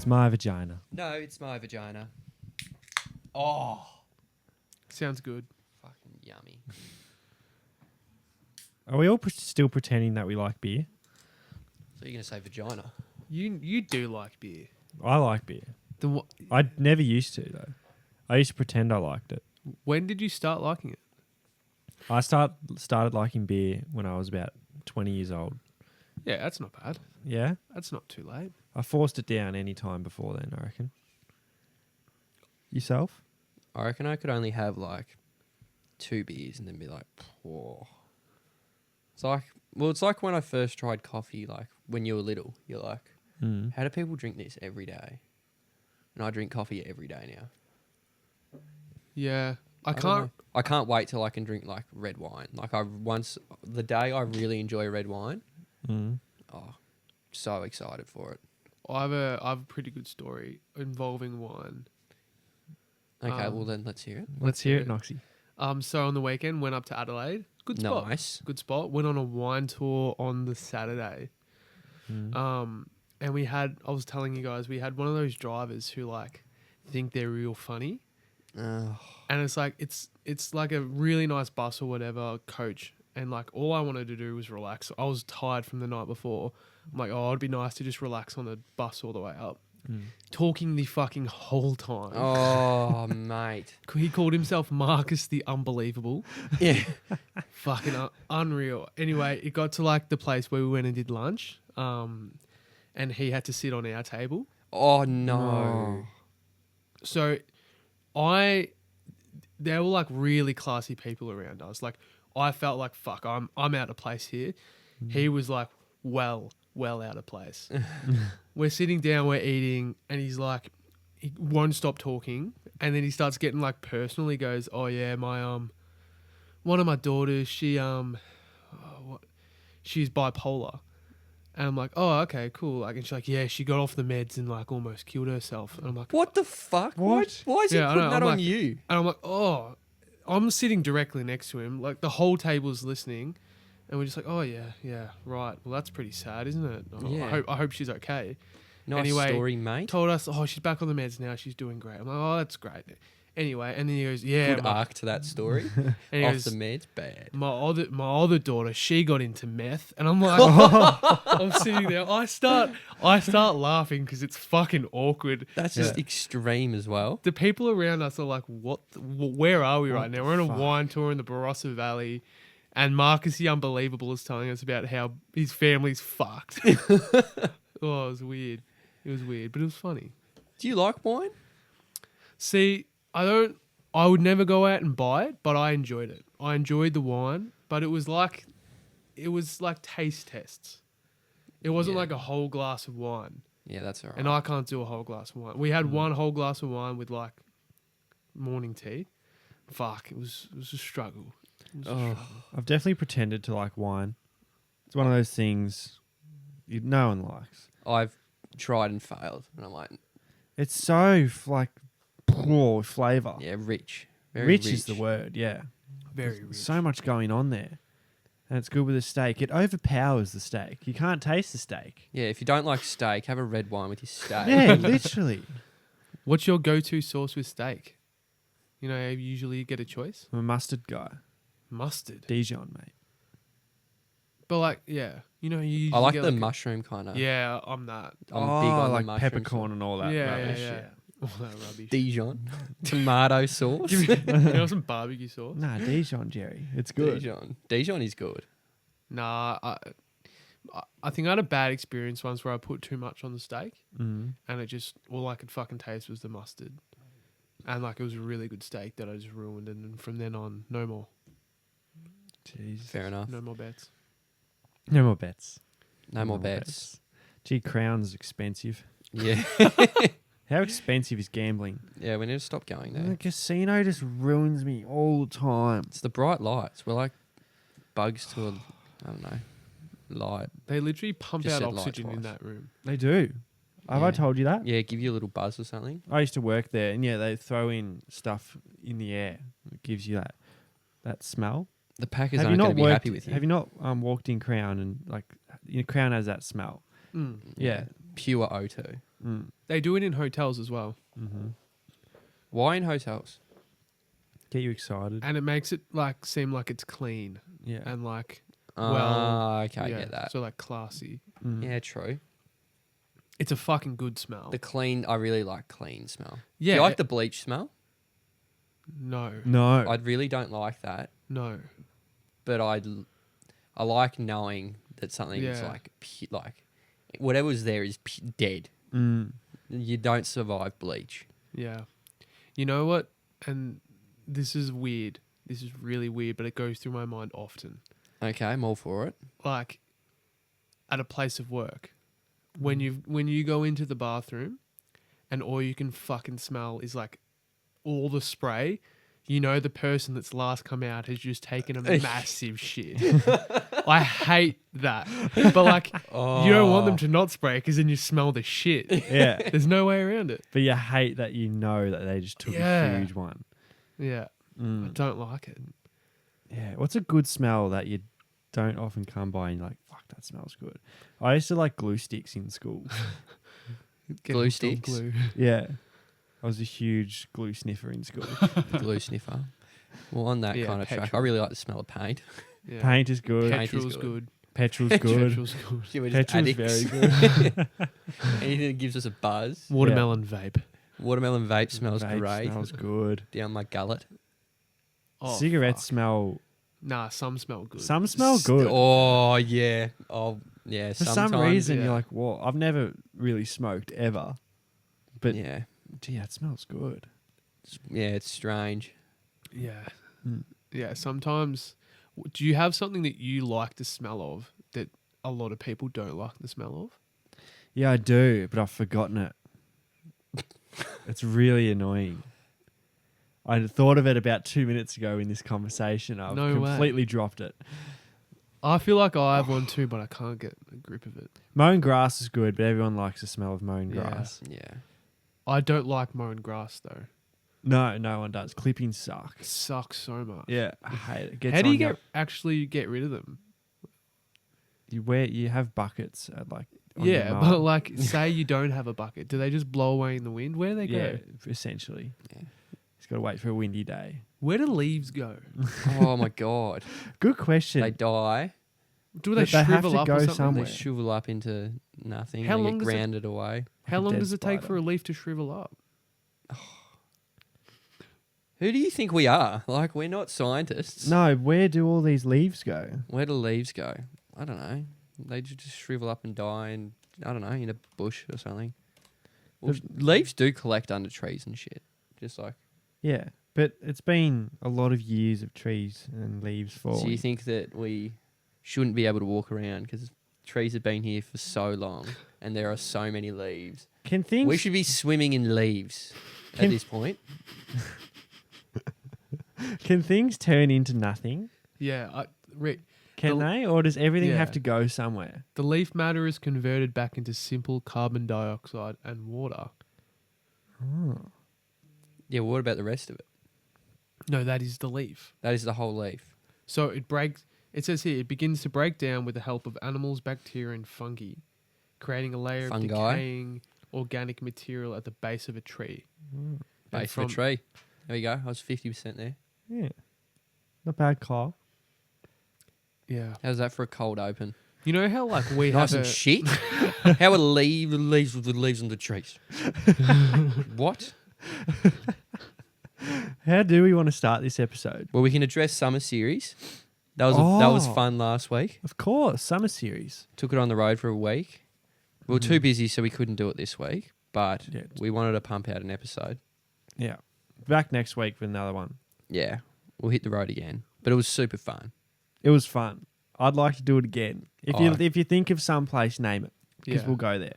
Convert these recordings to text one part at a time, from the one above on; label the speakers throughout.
Speaker 1: my vagina.
Speaker 2: No, it's my vagina. Oh,
Speaker 3: Sounds good.
Speaker 2: fucking yummy.
Speaker 1: Are we all still pretending that we like beer?
Speaker 2: So you're gonna say vagina?
Speaker 3: You do like beer.
Speaker 1: I like beer. I never used to though. I used to pretend I liked it.
Speaker 3: When did you start liking it?
Speaker 1: I started liking beer when I was about 20 years old.
Speaker 3: Yeah, that's not bad.
Speaker 1: Yeah?
Speaker 3: That's not too late.
Speaker 1: I forced it down any time before then, I reckon. Yourself?
Speaker 2: I reckon I could only have like 2 beers and then be like, whoa. It's like when I first tried coffee, like when you were little, you're like, how do people drink this every day? And I drink coffee every day now.
Speaker 3: Yeah, I
Speaker 2: don't
Speaker 3: can't.
Speaker 2: know. I can't wait till I can drink like red wine. Like the day I really enjoy red wine. Oh, so excited for it.
Speaker 3: I have a pretty good story involving wine.
Speaker 2: Okay, well then let's hear it.
Speaker 1: Let's hear it, Noxie.
Speaker 3: So on the weekend, went up to Adelaide. Good spot.
Speaker 2: Nice.
Speaker 3: Good spot. Went on a wine tour on the Saturday. And I was telling you guys, we had one of those drivers who like think they're real funny. And it's like, it's like a really nice bus or whatever, coach. And like all I wanted to do was relax. I was tired from the night before. I'm like, oh, it'd be nice to just relax on the bus all the way up. Talking the fucking whole time.
Speaker 2: Oh, mate.
Speaker 3: He called himself Marcus the Unbelievable.
Speaker 2: Yeah.
Speaker 3: Fucking unreal. Anyway, it got to like the place where we went and did lunch. And he had to sit on our table.
Speaker 2: Oh, no.
Speaker 3: So they were like really classy people around us. Like I felt like, fuck, I'm out of place here. He was like, well out of place. We're sitting down, we're eating, and he's like, he won't stop talking. And then he starts getting like personal. He goes, oh yeah, my, one of my daughters, she's bipolar. And I'm like, oh, okay, cool. Like, and she's like, yeah, she got off the meds and like almost killed herself. And I'm like,
Speaker 2: What the fuck?
Speaker 1: What?
Speaker 2: Why is he
Speaker 3: Yeah, I
Speaker 2: putting
Speaker 3: know,
Speaker 2: that
Speaker 3: I'm
Speaker 2: on
Speaker 3: like-
Speaker 2: you?
Speaker 3: And I'm like, oh, I'm sitting directly next to him. Like the whole table's listening. And we're just like, oh yeah, right. Well, that's pretty sad, isn't it?
Speaker 2: Yeah.
Speaker 3: I hope she's okay.
Speaker 2: Nice
Speaker 3: Anyway,
Speaker 2: story, mate.
Speaker 3: Told us, oh, she's back on the meds now. She's doing great. I'm like, oh, that's great. Anyway, and then he goes, yeah.
Speaker 2: Good arc to that story.
Speaker 3: And he
Speaker 2: Off
Speaker 3: goes,
Speaker 2: the meds, bad.
Speaker 3: my other daughter, she got into meth. And I'm like, I'm sitting there. I start laughing because it's fucking awkward.
Speaker 2: That's just extreme as well.
Speaker 3: The people around us are like, where are we right now? We're on a
Speaker 1: fuck?
Speaker 3: wine tour in the Barossa Valley. And Marcus the Unbelievable is telling us about how his family's fucked. Oh, it was weird. It was weird, but it was funny.
Speaker 2: Do you like wine?
Speaker 3: See, I would never go out and buy it, but I enjoyed it. I enjoyed the wine, but it was like taste tests. It wasn't like a whole glass of wine.
Speaker 2: Yeah, that's all right.
Speaker 3: And I can't do a whole glass of wine. We had one whole glass of wine with like morning tea. Fuck, it was a struggle.
Speaker 1: I've definitely pretended to like wine. It's one of those things no one likes.
Speaker 2: I've tried and failed, and I'm like,
Speaker 1: It's so like poor flavour.
Speaker 2: yeah, rich. Very
Speaker 1: Rich is the word, yeah.
Speaker 3: Very rich.
Speaker 1: So much going on there. And it's good with a steak. It overpowers the steak. You can't taste the steak.
Speaker 2: Yeah, if you don't like steak, have a red wine with your steak.
Speaker 1: Yeah, literally.
Speaker 3: What's your go-to sauce with steak? You know, you usually get a choice.
Speaker 1: I'm a mustard guy.
Speaker 3: Mustard.
Speaker 1: Dijon, mate.
Speaker 3: But like, yeah. You know, you usually
Speaker 2: I like
Speaker 3: get
Speaker 2: the
Speaker 3: like
Speaker 2: mushroom kind of.
Speaker 3: Yeah, I'm that.
Speaker 2: I'm big on
Speaker 1: like
Speaker 2: the mushroom
Speaker 1: peppercorn and all that
Speaker 3: Yeah,
Speaker 1: rubbish.
Speaker 3: yeah. All that rubbish.
Speaker 2: Dijon. Tomato sauce.
Speaker 3: You know some barbecue sauce?
Speaker 1: Nah, Dijon, Jerry. It's good.
Speaker 2: Dijon is good.
Speaker 3: Nah, I think I had a bad experience once where I put too much on the steak
Speaker 1: Mm.
Speaker 3: and it just, all I could fucking taste was the mustard. And like, it was a really good steak that I just ruined. And then from then on, no more.
Speaker 1: Jeez.
Speaker 2: Fair enough.
Speaker 3: No more bets.
Speaker 1: No more bets.
Speaker 2: No more bets.
Speaker 1: Gee, Crown's expensive.
Speaker 2: Yeah.
Speaker 1: How expensive is gambling?
Speaker 2: Yeah, we need to stop going
Speaker 1: The
Speaker 2: there.
Speaker 1: casino just ruins me all the time.
Speaker 2: It's the bright lights. We're like bugs to a, I don't know, light.
Speaker 3: They literally pump
Speaker 2: Just
Speaker 3: out
Speaker 2: said light
Speaker 3: oxygen in
Speaker 2: twice.
Speaker 3: that room.
Speaker 1: They do. Have I
Speaker 2: Yeah.
Speaker 1: told you that?
Speaker 2: Yeah, give you a little buzz or something.
Speaker 1: I used to work there, and yeah, they throw in stuff in the air. It gives you that smell.
Speaker 2: The Packers
Speaker 1: Have you
Speaker 2: aren't going
Speaker 1: not
Speaker 2: to be
Speaker 1: worked?
Speaker 2: happy with you.
Speaker 1: Have you not walked in Crown and like Crown has that smell?
Speaker 3: Mm.
Speaker 1: Yeah.
Speaker 2: Pure O2.
Speaker 3: They do it in hotels as well.
Speaker 1: Mm-hmm.
Speaker 2: Why in hotels?
Speaker 1: Get you excited.
Speaker 3: And it makes it like seem like it's clean
Speaker 1: Yeah.
Speaker 3: and like
Speaker 2: Okay, I
Speaker 3: yeah,
Speaker 2: get that.
Speaker 3: so like classy.
Speaker 2: Yeah, true.
Speaker 3: It's a fucking good smell.
Speaker 2: The clean, I really like clean smell.
Speaker 3: Yeah.
Speaker 2: Do you like the bleach smell?
Speaker 3: No.
Speaker 1: No.
Speaker 2: I really don't like that,
Speaker 3: No.
Speaker 2: but I like knowing that something's
Speaker 3: Yeah.
Speaker 2: like whatever's there is dead.
Speaker 1: Mm.
Speaker 2: You don't survive bleach.
Speaker 3: Yeah. You know what? And this is weird. This is really weird, but it goes through my mind often.
Speaker 2: Okay, I'm all for it.
Speaker 3: Like at a place of work, when you go into the bathroom and all you can fucking smell is like all the spray, you know the person that's last come out has just taken a massive shit. I hate that. But like you don't want them to not spray because then you smell the shit.
Speaker 1: Yeah.
Speaker 3: There's no way around it.
Speaker 1: But you hate that you know that they just took
Speaker 3: Yeah.
Speaker 1: a huge one.
Speaker 3: Yeah. I don't like it.
Speaker 1: Yeah. What's a good smell that you don't often come by and you're like, fuck, that smells good? I used to like glue sticks in school.
Speaker 3: Get
Speaker 2: Glue
Speaker 3: hooked on
Speaker 2: sticks?
Speaker 3: glue.
Speaker 1: Yeah. I was a huge glue sniffer in school.
Speaker 2: The glue sniffer. Well, on that
Speaker 3: Yeah,
Speaker 2: kind of track, I
Speaker 3: petrol.
Speaker 2: really like the smell of paint.
Speaker 3: Yeah.
Speaker 1: Paint is good.
Speaker 2: Paint is
Speaker 3: Petrol's
Speaker 2: good.
Speaker 3: good.
Speaker 1: Petrol's good.
Speaker 3: Petrol's good.
Speaker 2: Yeah, we're just
Speaker 1: Petrol's
Speaker 2: addicts.
Speaker 1: very good.
Speaker 2: Anything that gives us a buzz.
Speaker 3: Watermelon vape.
Speaker 2: Watermelon vape smells
Speaker 1: Vape
Speaker 2: great.
Speaker 1: smells good.
Speaker 2: Down my gullet.
Speaker 3: Oh,
Speaker 1: Cigarettes
Speaker 3: fuck.
Speaker 1: smell.
Speaker 3: Nah, some smell good.
Speaker 1: Some smell good.
Speaker 2: Oh, yeah. Oh, yeah.
Speaker 1: For some
Speaker 2: sometimes,
Speaker 1: reason,
Speaker 3: yeah.
Speaker 1: you're like, well, I've never really smoked ever. But
Speaker 2: yeah.
Speaker 1: gee, that smells good.
Speaker 2: Yeah, it's strange.
Speaker 3: Yeah.
Speaker 1: Mm.
Speaker 3: Yeah, sometimes. Do you have something that you like the smell of that a lot of people don't like the smell of?
Speaker 1: Yeah, I do, but I've forgotten it. It's really annoying. I thought of it about 2 minutes ago in this conversation. I've
Speaker 3: No way.
Speaker 1: completely dropped it.
Speaker 3: I feel like I have one too, but I can't get a grip of it.
Speaker 1: Mown grass is good, but everyone likes the smell of mown
Speaker 3: Yeah.
Speaker 1: grass.
Speaker 2: Yeah.
Speaker 3: I don't like mown grass though.
Speaker 1: No, no one does. Clippings suck.
Speaker 3: It sucks so much.
Speaker 1: Yeah, I hate it. Gets
Speaker 3: How do you
Speaker 1: on your-
Speaker 3: actually get rid of them?
Speaker 1: you have buckets at like on your
Speaker 3: Yeah,
Speaker 1: mower.
Speaker 3: but like, say you don't have a bucket, do they just blow away in the wind? Where do they
Speaker 1: yeah,
Speaker 3: go?
Speaker 1: essentially.
Speaker 2: Yeah.
Speaker 1: He's got to wait for a windy day.
Speaker 3: Where do leaves go?
Speaker 2: Oh, my God.
Speaker 1: Good question.
Speaker 2: They die.
Speaker 3: Do they
Speaker 1: But they have
Speaker 3: shrivel
Speaker 1: to
Speaker 3: up
Speaker 1: go
Speaker 3: or something?
Speaker 1: somewhere.
Speaker 2: They shrivel up into nothing.
Speaker 3: How
Speaker 2: They
Speaker 3: long
Speaker 2: get
Speaker 3: does it-
Speaker 2: grounded away.
Speaker 3: How
Speaker 1: a
Speaker 3: long
Speaker 1: dead
Speaker 3: does it take
Speaker 1: spider.
Speaker 3: for a leaf to shrivel up?
Speaker 2: Who do you think we are? Like, we're not scientists.
Speaker 1: No, where do all these leaves go?
Speaker 2: Where do leaves go? I don't know. They just shrivel up and die in, I don't know, in a bush or something. Well, leaves do collect under trees and shit. Just like...
Speaker 1: Yeah, but it's been a lot of years of trees and leaves falling.
Speaker 2: So you think that we shouldn't be able to walk around because trees have been here for so long and there are so many leaves.
Speaker 1: Can things?
Speaker 2: We should be swimming in leaves at
Speaker 1: Can-
Speaker 2: this point.
Speaker 1: Can things turn into nothing?
Speaker 3: Yeah, Rick,
Speaker 1: Can
Speaker 3: The-
Speaker 1: they, or does everything have
Speaker 3: Yeah.
Speaker 1: to go somewhere?
Speaker 3: the leaf matter is converted back into simple carbon dioxide and water.
Speaker 2: Yeah, what about the rest of it?
Speaker 3: No, that is the leaf.
Speaker 2: That is the whole leaf.
Speaker 3: So it breaks. It says here it begins to break down with the help of animals, bacteria, and fungi, creating a layer
Speaker 2: Fungi?
Speaker 3: of decaying organic material at the base of a tree. And
Speaker 2: Base of a
Speaker 3: from-
Speaker 2: tree. There we go. I was 50% there.
Speaker 1: Yeah, not bad, Kyle.
Speaker 3: Yeah.
Speaker 2: How's that for a cold open?
Speaker 3: You know how like we
Speaker 2: Nice
Speaker 3: have
Speaker 2: and
Speaker 3: a,
Speaker 2: shit. How are leaves with the leaves on the trees? What?
Speaker 1: How do we want to start this episode?
Speaker 2: Well, we can address summer series. That was
Speaker 1: Oh.
Speaker 2: fun last week.
Speaker 1: Of course, summer series.
Speaker 2: Took it on the road for a week. We were too busy, so we couldn't do it this week. But
Speaker 1: Yeah.
Speaker 2: we wanted to pump out an episode.
Speaker 1: Yeah, back next week with another one.
Speaker 2: Yeah, we'll hit the road again. But it was super fun.
Speaker 1: It was fun. I'd like to do it again. If you
Speaker 2: Oh.
Speaker 1: if you think of some place, name it because
Speaker 3: Yeah.
Speaker 1: we'll go there.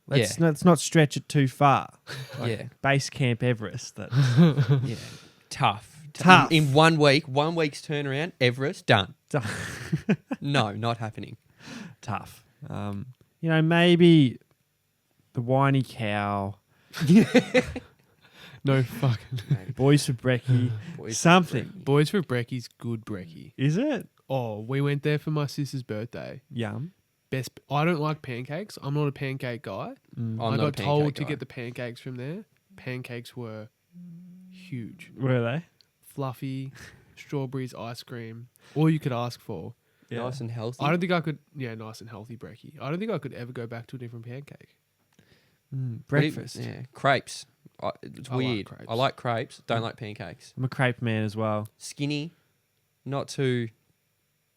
Speaker 1: Let's not stretch it too far.
Speaker 2: Yeah.
Speaker 1: Base Camp Everest. That
Speaker 2: Yeah. Tough.
Speaker 1: Tough.
Speaker 2: In 1 week, 1 week's turnaround, Everest, done. No, not happening.
Speaker 1: tough. Maybe the whiny cow,
Speaker 3: no fucking
Speaker 1: boys for brekkie,
Speaker 2: Boys
Speaker 1: something.
Speaker 3: boys for brekkies. Good brekkie.
Speaker 1: Is it?
Speaker 3: Oh, we went there for my sister's birthday.
Speaker 1: Yum.
Speaker 3: best. I don't like pancakes. I'm not a pancake guy.
Speaker 2: I'm
Speaker 3: I
Speaker 2: not a
Speaker 3: got told
Speaker 2: pancake
Speaker 3: to
Speaker 2: guy.
Speaker 3: get the pancakes from there. Pancakes were huge,
Speaker 1: Were they?
Speaker 3: fluffy, strawberries, ice cream, all you could ask for.
Speaker 2: Nice and healthy.
Speaker 3: I don't think I could. Yeah, nice and healthy brekkie. I don't think I could ever go back to a different pancake.
Speaker 1: Breakfast.
Speaker 2: Yeah, crepes. It's
Speaker 3: I like
Speaker 2: weird.
Speaker 3: crepes.
Speaker 2: I like crepes. Don't like pancakes.
Speaker 1: I'm a crepe man as well.
Speaker 2: Skinny, not too.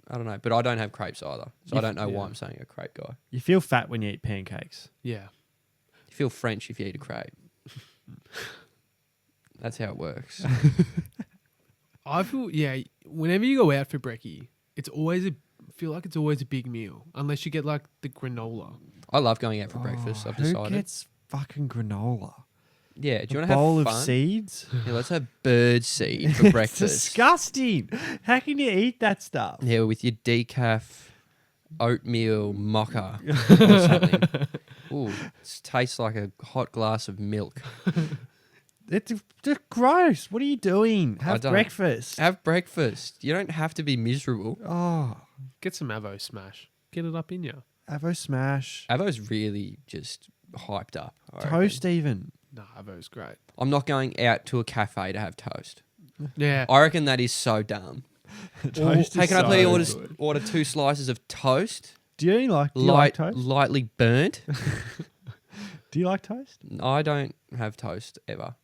Speaker 2: I don't know, but I don't have crepes either, so I don't know why
Speaker 3: yeah.
Speaker 2: I'm saying a crepe guy.
Speaker 1: You feel fat when you eat pancakes.
Speaker 3: Yeah.
Speaker 2: You feel French if you eat a crepe. That's how it works.
Speaker 3: I feel whenever you go out for brekkie, it's always a big meal unless you get like the granola.
Speaker 2: I love going out for breakfast. I've decided.
Speaker 1: Who gets fucking granola?
Speaker 2: Yeah, do you
Speaker 1: A
Speaker 2: want to have
Speaker 1: bowl
Speaker 2: fun?
Speaker 1: of seeds?
Speaker 2: Yeah, let's have bird seed for
Speaker 1: It's
Speaker 2: breakfast.
Speaker 1: disgusting. How can you eat that stuff?
Speaker 2: Yeah, with your decaf oatmeal mocha or something. Ooh, it tastes like a hot glass of milk.
Speaker 1: It's just gross. What are you doing?
Speaker 2: I
Speaker 1: Have
Speaker 2: don't-
Speaker 1: breakfast.
Speaker 2: Have breakfast. You don't have to be miserable.
Speaker 1: Oh,
Speaker 3: Get some Avo Smash. Get it up in you.
Speaker 1: Avo Smash.
Speaker 2: Avo's really just hyped up. I reckon.
Speaker 1: Toast even.
Speaker 3: Nah, Avo's great.
Speaker 2: I'm not going out to a cafe to have toast.
Speaker 3: Yeah.
Speaker 2: I reckon that is so dumb.
Speaker 1: Toast
Speaker 2: Hey,
Speaker 1: is
Speaker 2: can I please
Speaker 1: so good.
Speaker 2: order 2 slices of toast?
Speaker 1: Do you like toast?
Speaker 2: Lightly burnt?
Speaker 1: Do you like toast?
Speaker 2: I don't have toast ever.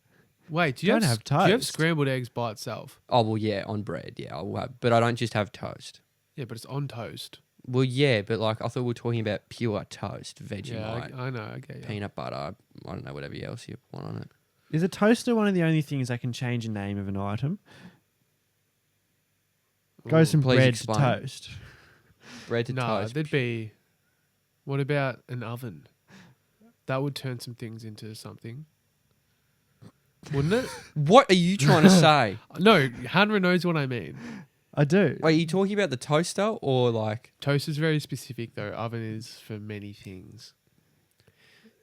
Speaker 3: Wait, do you
Speaker 1: Don't
Speaker 3: have,
Speaker 1: have
Speaker 3: do you have
Speaker 1: toast.
Speaker 3: scrambled eggs by itself?
Speaker 2: Oh, well, yeah, on bread. Yeah, I will have. But I don't just have toast.
Speaker 3: Yeah, but it's on toast.
Speaker 2: Well, yeah, but like I thought we were talking about pure toast, Vegemite,
Speaker 3: Yeah, I know. Okay, yeah.
Speaker 2: peanut butter. I don't know, whatever else you want on it.
Speaker 1: Is a toaster one of the only things that can change the name of an item? Goes from
Speaker 2: Please
Speaker 1: bread
Speaker 2: explain.
Speaker 1: to toast.
Speaker 2: Bread to
Speaker 3: No,
Speaker 2: toast.
Speaker 3: there'd be. What about an oven? That would turn some things into something, wouldn't it?
Speaker 2: What are you trying to say?
Speaker 3: No, Hanra knows what I mean.
Speaker 1: I do.
Speaker 2: Wait, are you talking about the toaster or like?
Speaker 3: Toast is very specific, though. Oven is for many things.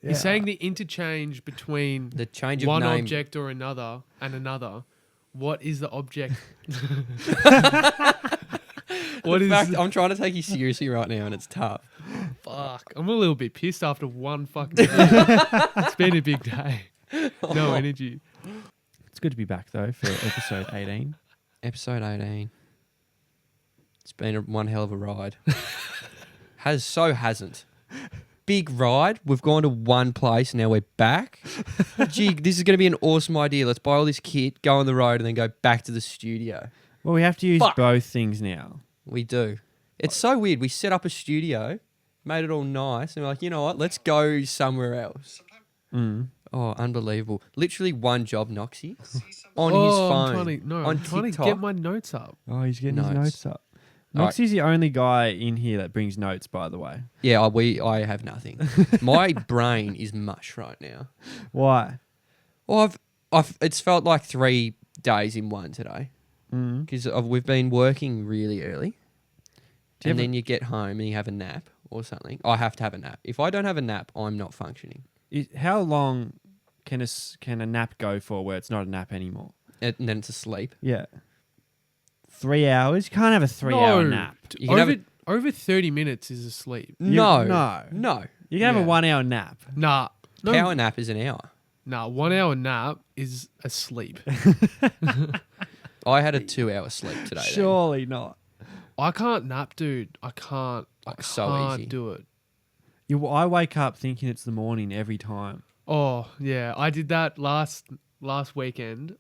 Speaker 1: Yeah.
Speaker 3: He's saying the interchange between
Speaker 2: The change of
Speaker 3: one
Speaker 2: name.
Speaker 3: object or another and another. What is the object?
Speaker 2: What is? I'm trying to take you seriously right now, and it's tough.
Speaker 3: Fuck. I'm a little bit pissed after one fucking day. It's been a big day. No energy.
Speaker 1: It's good to be back though for episode 18.
Speaker 2: Episode 18. It's been one hell of a ride. Hasn't. Big ride. We've gone to one place. Now we're back. Gee, this is going to be an awesome idea. Let's buy all this kit, go on the road, and then go back to the studio.
Speaker 1: Well, we have to use
Speaker 2: Fuck.
Speaker 1: both things now.
Speaker 2: We do. It's so weird. We set up a studio, made it all nice, and we're like, you know what? Let's go somewhere else.
Speaker 1: Mm.
Speaker 2: Oh, unbelievable. Literally one job, Noxie, on
Speaker 3: Oh,
Speaker 2: his
Speaker 3: I'm
Speaker 2: phone.
Speaker 3: I'm trying to
Speaker 2: TikTok.
Speaker 3: get my notes up.
Speaker 1: Oh, he's getting his
Speaker 2: Notes.
Speaker 1: notes up.
Speaker 2: All right.
Speaker 1: Noxie's the only guy in here that brings notes, by the way.
Speaker 2: Yeah, I have nothing. My brain is mush right now.
Speaker 1: Why?
Speaker 2: Well, it's felt like 3 days in one today
Speaker 1: Mm.
Speaker 2: because we've been working really early,
Speaker 1: Do you
Speaker 2: and
Speaker 1: have
Speaker 2: then you get home and you have a nap or something. I have to have a nap. If I don't have a nap, I'm not functioning.
Speaker 1: How long can a nap go for where it's not a nap anymore?
Speaker 2: And then it's asleep.
Speaker 1: Yeah. 3 hours? You can't have a 3-hour nap.
Speaker 2: You can have
Speaker 3: Over 30 minutes is asleep.
Speaker 2: No,
Speaker 1: no. You can have
Speaker 3: Yeah.
Speaker 1: a 1-hour nap.
Speaker 3: Nah. No,
Speaker 2: Power nap is an hour.
Speaker 3: Nah, 1 hour nap is asleep.
Speaker 2: I had a 2-hour sleep today. then.
Speaker 1: Surely not.
Speaker 3: I can't nap, dude. I can't. I
Speaker 2: Oh, so
Speaker 3: can't
Speaker 2: easy.
Speaker 3: do it.
Speaker 1: I wake up thinking it's the morning every time.
Speaker 3: Oh, yeah. I did that last weekend.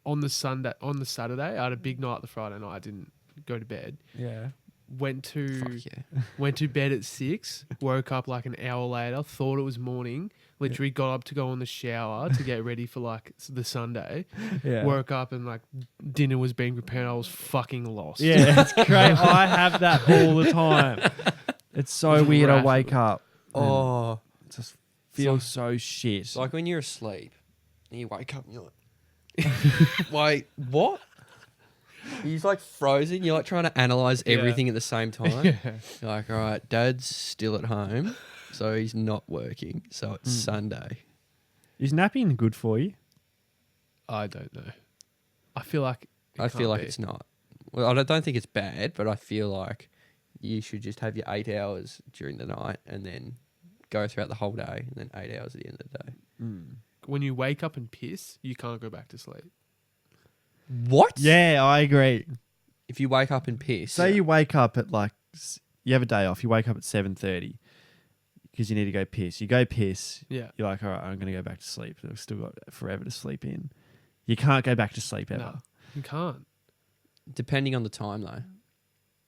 Speaker 3: On the Saturday, I had a big night the Friday night. I didn't go to bed.
Speaker 1: Yeah.
Speaker 3: Went to
Speaker 2: Fuck yeah.
Speaker 3: went to bed at 6. Woke up like an hour later. Thought it was morning. Literally got up to go in the shower to get ready for like the Sunday.
Speaker 1: Yeah.
Speaker 3: Woke up and like dinner was being prepared. I was fucking lost.
Speaker 1: Yeah, it's great. I have that all the time. It's so
Speaker 3: It's
Speaker 1: weird. I
Speaker 3: rattled.
Speaker 1: wake up. and
Speaker 2: Oh,
Speaker 1: it just feels so shit.
Speaker 2: it's like when you're asleep and you wake up and you're like, wait, what? He's like frozen. You're like trying to analyze
Speaker 3: Yeah.
Speaker 2: everything at the same time.
Speaker 3: Yeah.
Speaker 2: You're like, all right, Dad's still at home, so he's not working. So it's Sunday.
Speaker 1: Is napping good for you?
Speaker 3: I don't know. I feel like
Speaker 2: I feel like it's not. Well, I don't think it's bad, but I feel like you should just have your 8 hours during the night and then go throughout the whole day and then 8 hours at the end of the day.
Speaker 3: When you wake up and piss, you can't go back to sleep.
Speaker 2: What?
Speaker 1: Yeah, I agree.
Speaker 2: If you wake up and piss.
Speaker 1: Say you wake up at like, you have a day off. You wake up at 7:30 because you need to go piss. You go piss.
Speaker 3: Yeah.
Speaker 1: You're like, all right, I'm going to go back to sleep. I've still got forever to sleep in. You can't go back to sleep ever.
Speaker 3: No, you can't.
Speaker 2: Depending on the time though.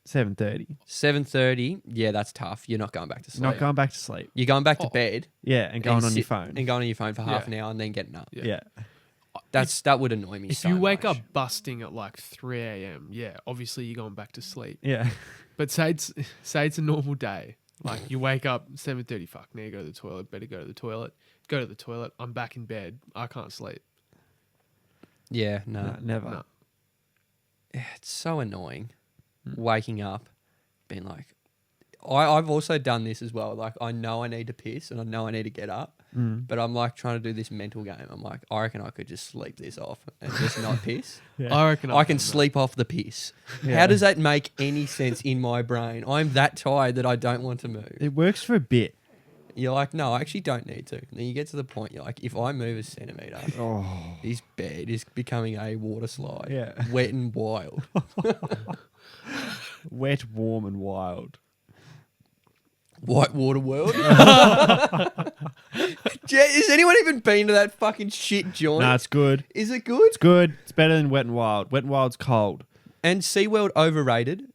Speaker 1: 7:30.
Speaker 2: 7:30, yeah, that's tough. You're not going back to sleep.
Speaker 1: Not going back to sleep.
Speaker 2: You're going back to bed.
Speaker 1: Yeah, and going on your
Speaker 2: sit-
Speaker 1: phone.
Speaker 2: And going on your phone for half
Speaker 3: Yeah.
Speaker 2: an hour and then getting up.
Speaker 1: Yeah.
Speaker 2: That would annoy me
Speaker 3: If
Speaker 2: so
Speaker 3: you wake
Speaker 2: much.
Speaker 3: up busting at like 3 a.m., yeah, obviously you're going back to sleep.
Speaker 1: Yeah.
Speaker 3: But say it's a normal day. Like you wake up 7:30, fuck, now you go to the toilet, better go to the toilet. Go to the toilet, I'm back in bed, I can't sleep.
Speaker 2: Yeah, no.
Speaker 1: No, never.
Speaker 3: No.
Speaker 2: Yeah, it's so annoying. Waking up, being like, I've also done this as well. Like, I know I need to piss and I know I need to get up, but I'm like trying to do this mental game. I'm like, I reckon I could just sleep this off and just not piss.
Speaker 1: Yeah.
Speaker 3: I reckon
Speaker 2: I can sleep off the piss.
Speaker 1: Yeah.
Speaker 2: How does that make any sense in my brain? I'm that tired that I don't want to move.
Speaker 1: It works for a bit.
Speaker 2: You're like, no, I actually don't need to. And then you get to the point, you're like, if I move a centimetre,
Speaker 1: Oh.
Speaker 2: this bed is becoming a water slide.
Speaker 1: Yeah.
Speaker 2: Wet and wild.
Speaker 1: Wet, warm, and wild.
Speaker 2: White water world. Has anyone even been to that fucking shit joint?
Speaker 1: No, it's good.
Speaker 2: Is it good?
Speaker 1: It's good. It's better than Wet and Wild. Wet and Wild's cold.
Speaker 2: And SeaWorld overrated,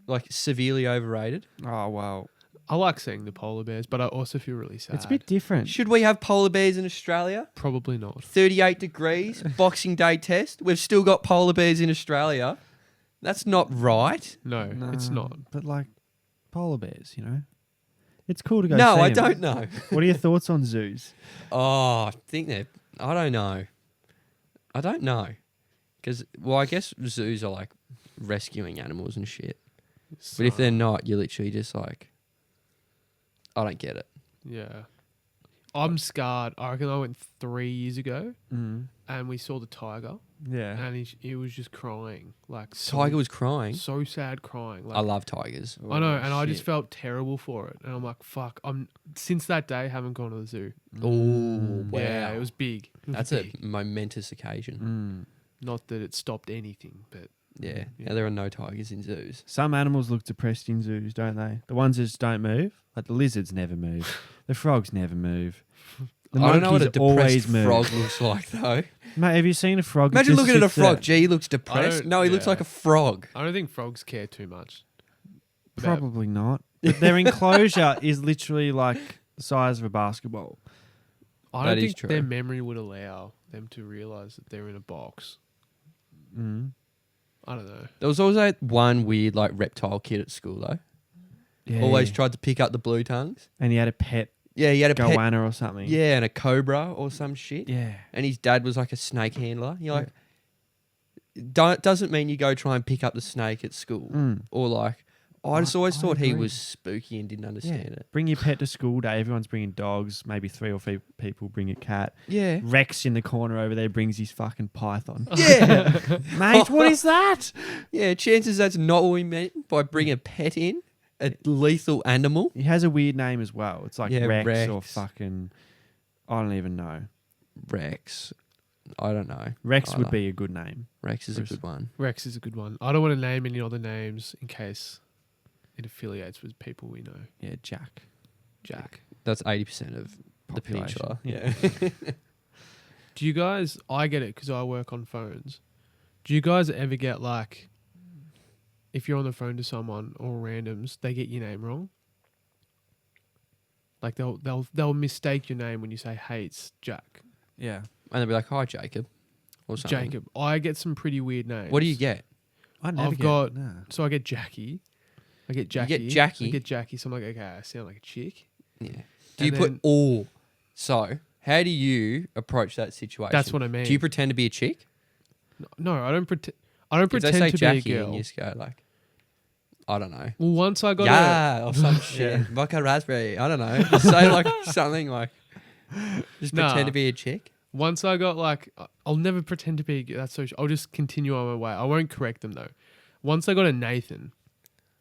Speaker 2: like severely overrated.
Speaker 1: Oh, wow.
Speaker 3: I like seeing the polar bears, but I also feel really sad.
Speaker 1: It's a bit different.
Speaker 2: Should we have polar bears in Australia?
Speaker 3: Probably not.
Speaker 2: 38 degrees, Boxing Day test. We've still got polar bears in Australia. That's not right.
Speaker 3: No, it's not.
Speaker 1: But like polar bears, you know? It's cool to go
Speaker 2: No,
Speaker 1: see
Speaker 2: I
Speaker 1: 'em.
Speaker 2: don't know.
Speaker 1: What are your thoughts on zoos?
Speaker 2: Oh, I think they're... I don't know. Because, well, I guess zoos are like rescuing animals and shit. But if they're not, you're literally just like... I don't get it.
Speaker 3: Yeah. I'm scarred. I reckon I went 3 years ago and we saw the tiger
Speaker 1: Yeah.
Speaker 3: and he was just crying. Like
Speaker 2: Tiger was crying.
Speaker 3: so sad crying. Like,
Speaker 2: I love tigers.
Speaker 3: I know, and I
Speaker 1: shit.
Speaker 3: just felt terrible for it. And I'm like, fuck, since that day haven't gone to the zoo.
Speaker 2: Oh, wow.
Speaker 3: Yeah, it was big. It was
Speaker 2: That's
Speaker 3: big.
Speaker 2: a momentous occasion.
Speaker 3: Not that it stopped anything, but
Speaker 2: Yeah.
Speaker 3: Yeah.
Speaker 2: There are no tigers in zoos.
Speaker 1: Some animals look depressed in zoos, don't they? The ones that just don't move. Like the lizards never move. The frogs never move. The
Speaker 2: I don't know what a
Speaker 1: monkeys always
Speaker 2: depressed
Speaker 1: move.
Speaker 2: frog looks like, though.
Speaker 1: Mate, have you seen a frog? that
Speaker 2: Imagine
Speaker 1: just
Speaker 2: looking at a
Speaker 1: sits there?
Speaker 2: frog. Gee, he looks depressed.
Speaker 3: don't-
Speaker 2: No, he looks
Speaker 3: yeah.
Speaker 2: like a frog.
Speaker 3: I don't think frogs care too much. about-
Speaker 1: Probably not. But their enclosure is literally like the size of a basketball.
Speaker 3: I
Speaker 2: That
Speaker 3: don't
Speaker 2: is
Speaker 3: think
Speaker 2: true.
Speaker 3: their memory would allow them to realize that they're in a box.
Speaker 1: Mm.
Speaker 3: I don't know.
Speaker 2: There was always that one weird like reptile kid at school though.
Speaker 1: Yeah.
Speaker 2: Always tried to pick up the blue tongues.
Speaker 1: And he had a pet
Speaker 2: Yeah, he had a pet.
Speaker 1: goanna or something.
Speaker 2: Yeah, and a cobra or some shit.
Speaker 1: Yeah.
Speaker 2: And his dad was like a snake handler. You're like, doesn't mean you go try and pick up the snake at school.
Speaker 1: Mm.
Speaker 2: Or like, I just always
Speaker 1: I
Speaker 2: thought he
Speaker 1: agree.
Speaker 2: was spooky and didn't understand it.
Speaker 1: Bring your pet to school day. Everyone's bringing dogs. Maybe 3 or 4 people bring a cat.
Speaker 2: Yeah.
Speaker 1: Rex in the corner over there brings his fucking python.
Speaker 2: Yeah.
Speaker 1: Mate, what is that?
Speaker 2: Yeah, chances that's not what we meant by bring a pet in, a lethal animal.
Speaker 1: He has a weird name as well. It's like
Speaker 2: Yeah,
Speaker 1: Rex, or
Speaker 2: Rex.
Speaker 1: fucking... I don't even know.
Speaker 2: Rex. I don't know.
Speaker 1: Rex would
Speaker 2: Either.
Speaker 1: be a good name.
Speaker 2: Rex is a
Speaker 1: Bruce.
Speaker 2: good one.
Speaker 3: Rex is a good one. I don't want to name any other names in case it affiliates with people we know.
Speaker 1: Yeah, Jack.
Speaker 3: Jack.
Speaker 2: That's 80% of the
Speaker 1: Population.
Speaker 2: peninsula.
Speaker 1: Yeah.
Speaker 2: Yeah.
Speaker 3: Do you guys, I get it because I work on phones. Do you guys ever get like, if you're on the phone to someone or randoms, they get your name wrong? Like they'll mistake your name when you say, hey, it's Jack.
Speaker 1: Yeah.
Speaker 2: And they'll be like, hi, Jacob. Or something.
Speaker 3: Jacob. I get some pretty weird names.
Speaker 2: What do you get?
Speaker 1: I never
Speaker 3: I've
Speaker 1: get...
Speaker 3: got-
Speaker 1: Nah.
Speaker 3: So I get Jackie. I get Jackie.
Speaker 2: get Jackie?
Speaker 3: I get Jackie. So I'm like, okay, I sound like a chick.
Speaker 2: Yeah. Do you
Speaker 3: And
Speaker 2: put
Speaker 3: then-
Speaker 2: all? So, how do you approach that situation?
Speaker 3: That's what I mean.
Speaker 2: Do you pretend to be a chick?
Speaker 3: No, I don't pretend. I don't
Speaker 2: If they
Speaker 3: pretend
Speaker 2: say
Speaker 3: to
Speaker 2: Jackie
Speaker 3: be a
Speaker 2: and
Speaker 3: girl.
Speaker 2: you just go like, I don't know.
Speaker 3: Well, once I got
Speaker 2: Yeah, or some shit. Vodka raspberry. I don't know. Just say like something like, just
Speaker 3: Nah.
Speaker 2: pretend to be a chick.
Speaker 3: once I got like, I'll never pretend to be. That's so. I'll just continue on my way. I won't correct them though. Once I got a Nathan,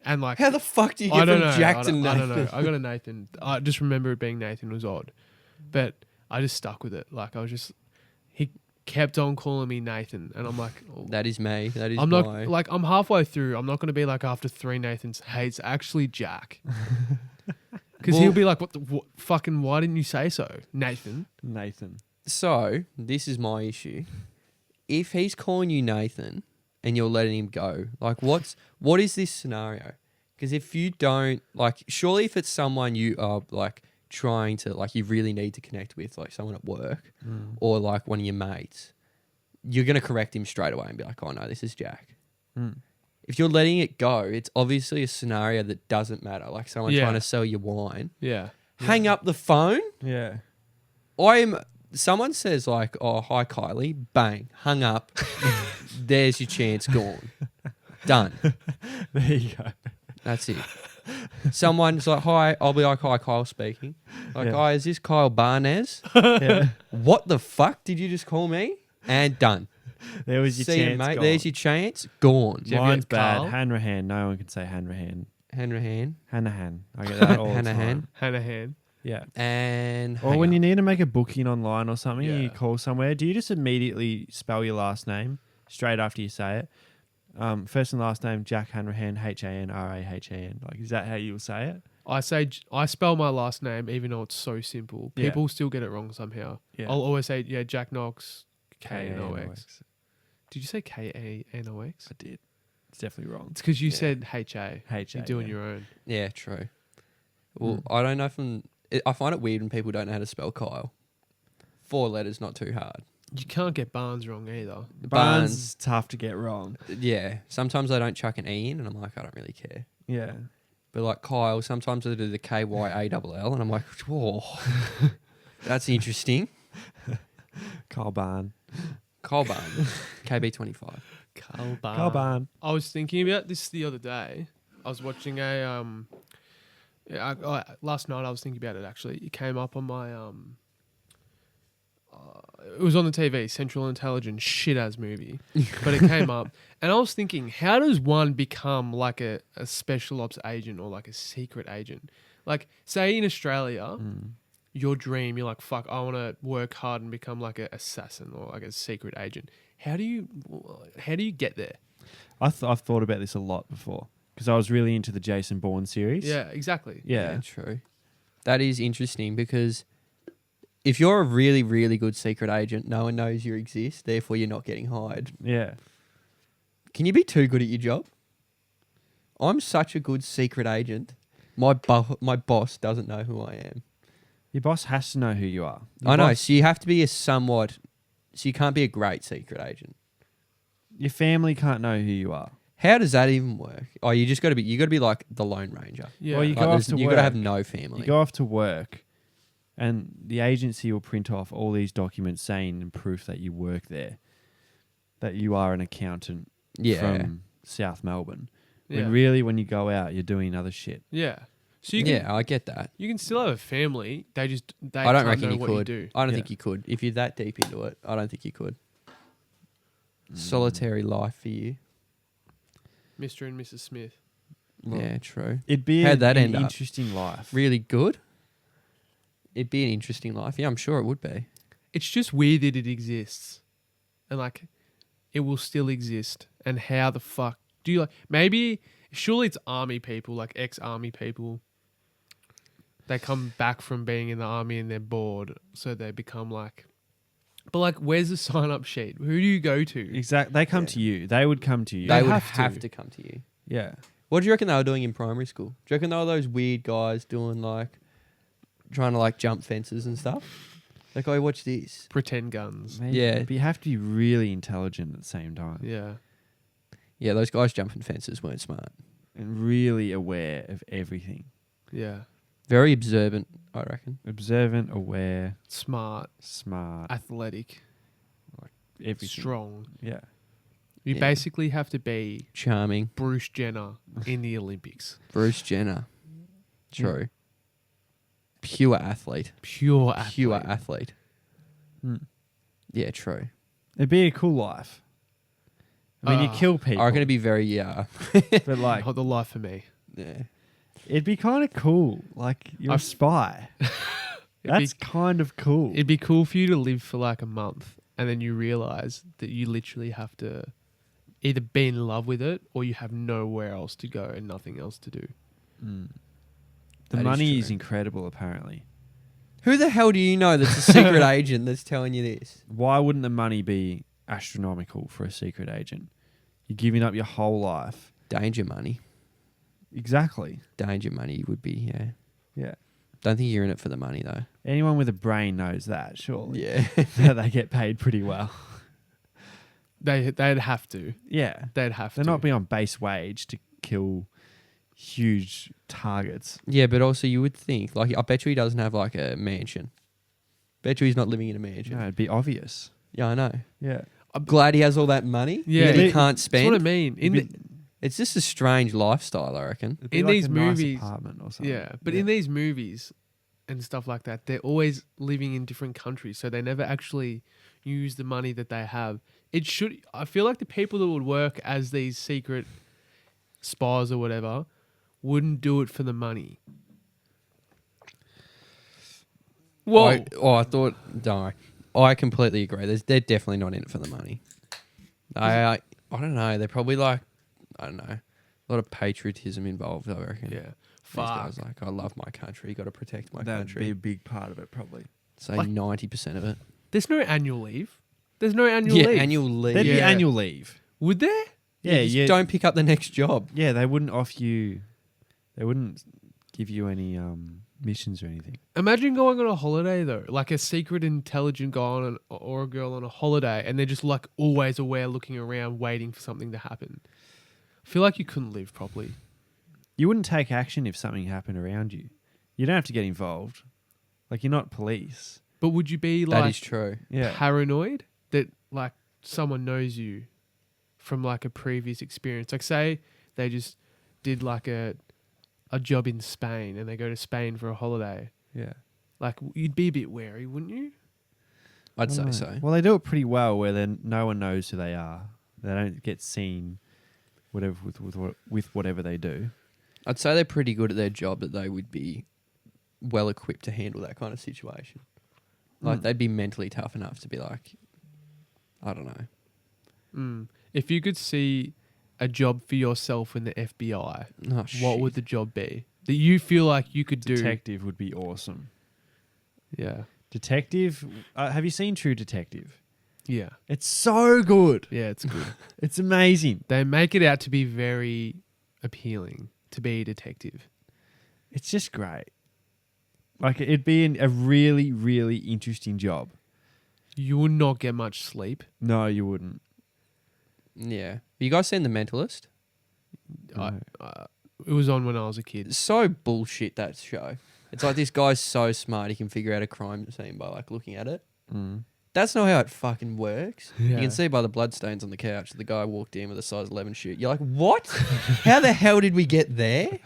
Speaker 3: And like,
Speaker 2: How the fuck do you
Speaker 3: I
Speaker 2: get
Speaker 3: don't
Speaker 2: from
Speaker 3: know.
Speaker 2: Jack to
Speaker 3: I
Speaker 2: Nathan?
Speaker 3: don't know. I got a Nathan. I just remember it being Nathan was odd, but I just stuck with it. Like he kept on calling me Nathan, and I'm like, oh.
Speaker 2: That is me. That is
Speaker 3: I'm
Speaker 2: my...
Speaker 3: not like I'm halfway through. I'm not going to be like after 3 Nathans. Hey, it's actually Jack. Because he'll be like, what fucking, why didn't you say so, Nathan?
Speaker 2: So, this is my issue. If he's calling you Nathan and you're letting him go, like what is this scenario? Because if you don't, like, surely if it's someone you are like trying to, like, you really need to connect with, like someone at work or like one of your mates, you're going to correct him straight away and be like, oh no, this is Jack. If you're letting it go, it's obviously a scenario that doesn't matter. Like someone trying to sell you wine.
Speaker 3: Yeah.
Speaker 2: Hang up the phone.
Speaker 1: Yeah.
Speaker 2: Someone says like, oh, hi Kylie. Bang. Hung up. There's your chance gone. Done.
Speaker 1: There you go.
Speaker 2: That's it. Someone's like, hi. I'll be like, hi, Kyle speaking. Like, hi, is this Kyle Barnes?
Speaker 1: Yeah.
Speaker 2: What the fuck did you just call me? And done.
Speaker 1: There was your
Speaker 2: See
Speaker 1: chance.
Speaker 2: you, mate.
Speaker 1: Gone.
Speaker 2: There's your chance. Gone.
Speaker 3: you ever
Speaker 1: Mine's
Speaker 3: get
Speaker 1: bad.
Speaker 3: Carl?
Speaker 1: Hanrahan. No one can say Hanrahan.
Speaker 2: Hanrahan.
Speaker 1: Hanahan. I get that all the
Speaker 2: Hanahan.
Speaker 1: time.
Speaker 3: Hanahan.
Speaker 1: Yeah.
Speaker 2: And
Speaker 1: Or when you need to make a booking online or something,
Speaker 3: Yeah.
Speaker 1: you call somewhere, do you just immediately spell your last name straight after you say it? First and last name, Jack Hanrahan, Hanrahan. Like, is that how you'll say it?
Speaker 3: I spell my last name even though it's so simple.
Speaker 1: Yeah.
Speaker 3: People still get it wrong somehow.
Speaker 1: Yeah.
Speaker 3: I'll always say, Jack Knox, K-N-O-X.
Speaker 1: K-A-N-O-X.
Speaker 3: Did you say K-A-N-O-X?
Speaker 1: I did. It's definitely wrong.
Speaker 3: It's because you said H-A.
Speaker 1: H-A.
Speaker 3: You're doing
Speaker 1: yeah.
Speaker 3: your own.
Speaker 2: yeah, true. Well, I don't know if I find it weird when people don't know how to spell Kyle. 4 letters, not too hard.
Speaker 3: You can't get Barnes wrong either.
Speaker 1: Barnes is tough to get wrong.
Speaker 2: Yeah. Sometimes I don't chuck an E in and I'm like, I don't really care.
Speaker 1: Yeah.
Speaker 2: But like Kyle, sometimes I do the K-Y-A-L-L and I'm like, whoa, that's interesting.
Speaker 1: Kyle Barn.
Speaker 2: Kyle Barnes, KB25.
Speaker 1: Kyle Barn.
Speaker 3: I was thinking about this the other day. I was watching last night I was thinking about it actually. It came up on my it was on the TV, Central Intelligence shit-ass movie. But it came up and I was thinking, how does one become like a special ops agent or like a secret agent? Like, say in Australia, your dream, you're like, fuck, I want to work hard and become like an assassin or like a secret agent. How do you get there?
Speaker 1: I've thought about this a lot before because I was really into the Jason Bourne series.
Speaker 3: Yeah, exactly.
Speaker 1: Yeah.
Speaker 2: True. That is interesting because if you're a really, really good secret agent, no one knows you exist, therefore you're not getting hired.
Speaker 1: Yeah.
Speaker 2: Can you be too good at your job? I'm such a good secret agent. My boss doesn't know who I am.
Speaker 1: Your boss has to know who you are. Your
Speaker 2: I know,
Speaker 1: boss-
Speaker 2: so you have to be so you can't be a great secret agent.
Speaker 1: Your family can't know who you are.
Speaker 2: How does that even work? Oh, you got to be like the Lone Ranger.
Speaker 3: Yeah.
Speaker 1: Well, you
Speaker 2: Like,
Speaker 1: go off to
Speaker 2: you got to have
Speaker 1: work.
Speaker 2: no family.
Speaker 1: You go off to work, and the agency will print off all these documents saying and proof that you work there, that you are an accountant from South Melbourne. When really, when you go out, you're doing other shit.
Speaker 3: Yeah. So you can,
Speaker 2: I get that.
Speaker 3: you can still have a family. They
Speaker 2: I don't
Speaker 3: can't
Speaker 2: reckon
Speaker 3: know
Speaker 2: you
Speaker 3: what
Speaker 2: could.
Speaker 3: You do.
Speaker 2: I don't
Speaker 1: Yeah.
Speaker 2: think you could. If you're that deep into it, I don't think you could. Solitary life for you.
Speaker 3: Mr. and Mrs. Smith.
Speaker 2: Yeah, true.
Speaker 1: It'd be
Speaker 2: How'd that
Speaker 1: an
Speaker 2: end up?
Speaker 1: interesting life.
Speaker 2: Really good. It'd be an interesting life. Yeah, I'm sure it would be.
Speaker 3: It's just weird that it exists. And like, it will still exist. And how the fuck do you like, maybe, surely it's army people, like ex-army people. They come back from being in the army and they're bored. So they become like, but like, where's the sign-up sheet? Who do you go to?
Speaker 1: Exactly. They come to you. They would come to you.
Speaker 2: They would
Speaker 3: have
Speaker 2: have
Speaker 3: to.
Speaker 2: to come to you.
Speaker 1: Yeah.
Speaker 2: What do you reckon they were doing in primary school? Do you reckon they were those weird guys doing like, trying to like jump fences and stuff? Like, oh, watch this.
Speaker 3: Pretend guns.
Speaker 1: Maybe.
Speaker 2: Yeah.
Speaker 1: But you have to be really intelligent at the same time.
Speaker 3: Yeah.
Speaker 2: Yeah, those guys jumping fences weren't smart.
Speaker 1: And really aware of everything.
Speaker 3: Yeah.
Speaker 2: Very observant, I reckon.
Speaker 1: Observant, aware,
Speaker 3: Smart.
Speaker 1: smart,
Speaker 3: Athletic.
Speaker 1: everything.
Speaker 3: Strong.
Speaker 1: Yeah.
Speaker 3: You
Speaker 2: Yeah.
Speaker 3: basically have to be
Speaker 2: Charming.
Speaker 3: Bruce Jenner in the Olympics.
Speaker 2: Bruce Jenner. True. Pure athlete.
Speaker 3: Pure athlete.
Speaker 2: Pure athlete.
Speaker 1: Mm.
Speaker 2: Yeah, true.
Speaker 1: It'd be a cool life. I mean, you kill people.
Speaker 2: I reckon it'd be very,
Speaker 1: but like,
Speaker 3: Not the life for me.
Speaker 2: Yeah.
Speaker 1: It'd be kind of cool. Like, you're a spy. That's kind of cool.
Speaker 3: It'd be cool for you to live for like a month and then you realize that you literally have to either be in love with it or you have nowhere else to go and nothing else to do.
Speaker 1: The
Speaker 2: That
Speaker 1: money is
Speaker 2: true.
Speaker 1: incredible, apparently.
Speaker 2: Who the hell do you know that's a secret agent that's telling you this?
Speaker 1: Why wouldn't the money be astronomical for a secret agent? You're giving up your whole life.
Speaker 2: Danger money.
Speaker 1: Exactly.
Speaker 2: Danger money would be, yeah.
Speaker 1: Yeah.
Speaker 2: Don't think you're in it for the money, though.
Speaker 1: Anyone with a brain knows that, surely.
Speaker 2: Yeah.
Speaker 1: That they get paid pretty well.
Speaker 3: They'd have to.
Speaker 1: Yeah.
Speaker 3: They'd have
Speaker 1: They're
Speaker 3: to.
Speaker 1: not being on base wage to kill huge targets.
Speaker 2: Yeah, but also you would think, like, I bet you he doesn't have, like, a mansion. Bet you he's not living in a mansion.
Speaker 1: No, it'd be obvious.
Speaker 2: Yeah, I know.
Speaker 1: Yeah.
Speaker 2: I'm glad he has all that money
Speaker 3: Yeah.
Speaker 2: that he can't spend.
Speaker 3: That's what I mean.
Speaker 2: It's just a strange lifestyle, I reckon.
Speaker 1: It'd be
Speaker 3: In
Speaker 1: like
Speaker 3: these
Speaker 1: a nice
Speaker 3: movies-
Speaker 1: apartment or something.
Speaker 3: Yeah, but in these movies and stuff like that, they're always living in different countries, so they never actually use the money that they have. I feel like the people that would work as these secret spies or whatever wouldn't do it for the money. Whoa.
Speaker 2: I thought, no, I completely agree. They're definitely not in it for the money. I don't know. They're probably like, I don't know, a lot of patriotism involved, I reckon.
Speaker 3: Yeah.
Speaker 2: These
Speaker 3: Fuck.
Speaker 2: guys like, I love my country. Got to protect my
Speaker 1: That'd
Speaker 2: country.
Speaker 1: be a big part of it, probably.
Speaker 2: Say
Speaker 3: Like-
Speaker 2: 90% of it.
Speaker 3: There's no annual leave. There's no annual
Speaker 2: Yeah,
Speaker 3: leave.
Speaker 2: annual leave.
Speaker 1: There'd be
Speaker 3: Yeah.
Speaker 1: annual leave.
Speaker 3: Would there?
Speaker 1: Yeah,
Speaker 2: just
Speaker 1: yeah.
Speaker 2: don't pick up the next job.
Speaker 1: Yeah, they wouldn't offer you. They wouldn't give you any missions or anything.
Speaker 3: Imagine going on a holiday though, like a secret intelligent guy or a girl on a holiday, and they're just like always aware, looking around, waiting for something to happen. I feel like you couldn't live properly.
Speaker 1: You wouldn't take action if something happened around you. You don't have to get involved. Like, you're not police.
Speaker 3: But would you be
Speaker 2: That
Speaker 3: like
Speaker 2: is true.
Speaker 1: Yeah.
Speaker 3: paranoid that like someone knows you from like a previous experience? Like say they just did like a job in Spain and they go to Spain for a holiday.
Speaker 1: Yeah.
Speaker 3: Like you'd be a bit wary, wouldn't you?
Speaker 2: I'd
Speaker 1: I
Speaker 2: say
Speaker 1: don't
Speaker 2: so.
Speaker 1: know. Well, they do it pretty well where then no one knows who they are. They don't get seen whatever with whatever they do.
Speaker 2: I'd say they're pretty good at their job, that they would be well equipped to handle that kind of situation. Like, they'd be mentally tough enough to be like, I don't know.
Speaker 3: If you could see a job for yourself in the FBI,
Speaker 2: Oh,
Speaker 3: what would the job be that you feel like you could do?
Speaker 1: Detective would be awesome.
Speaker 3: Yeah.
Speaker 1: Detective. Have you seen True Detective?
Speaker 3: Yeah.
Speaker 1: It's so good.
Speaker 3: Yeah, it's good.
Speaker 1: It's amazing.
Speaker 3: They make it out to be very appealing to be a detective.
Speaker 1: It's just great. Like, it'd be a really, really interesting job.
Speaker 3: You would not get much sleep.
Speaker 1: No, you wouldn't.
Speaker 2: Yeah. Have you guys seen The Mentalist?
Speaker 1: No.
Speaker 3: It was on when I was a kid.
Speaker 2: It's so bullshit, that show. It's like, this guy's so smart, he can figure out a crime scene by like looking at it. That's not how it fucking works. You
Speaker 3: Yeah.
Speaker 2: can see by the bloodstains on the couch that the guy walked in with a size 11 shoe. You're like, what? How the hell did we get there?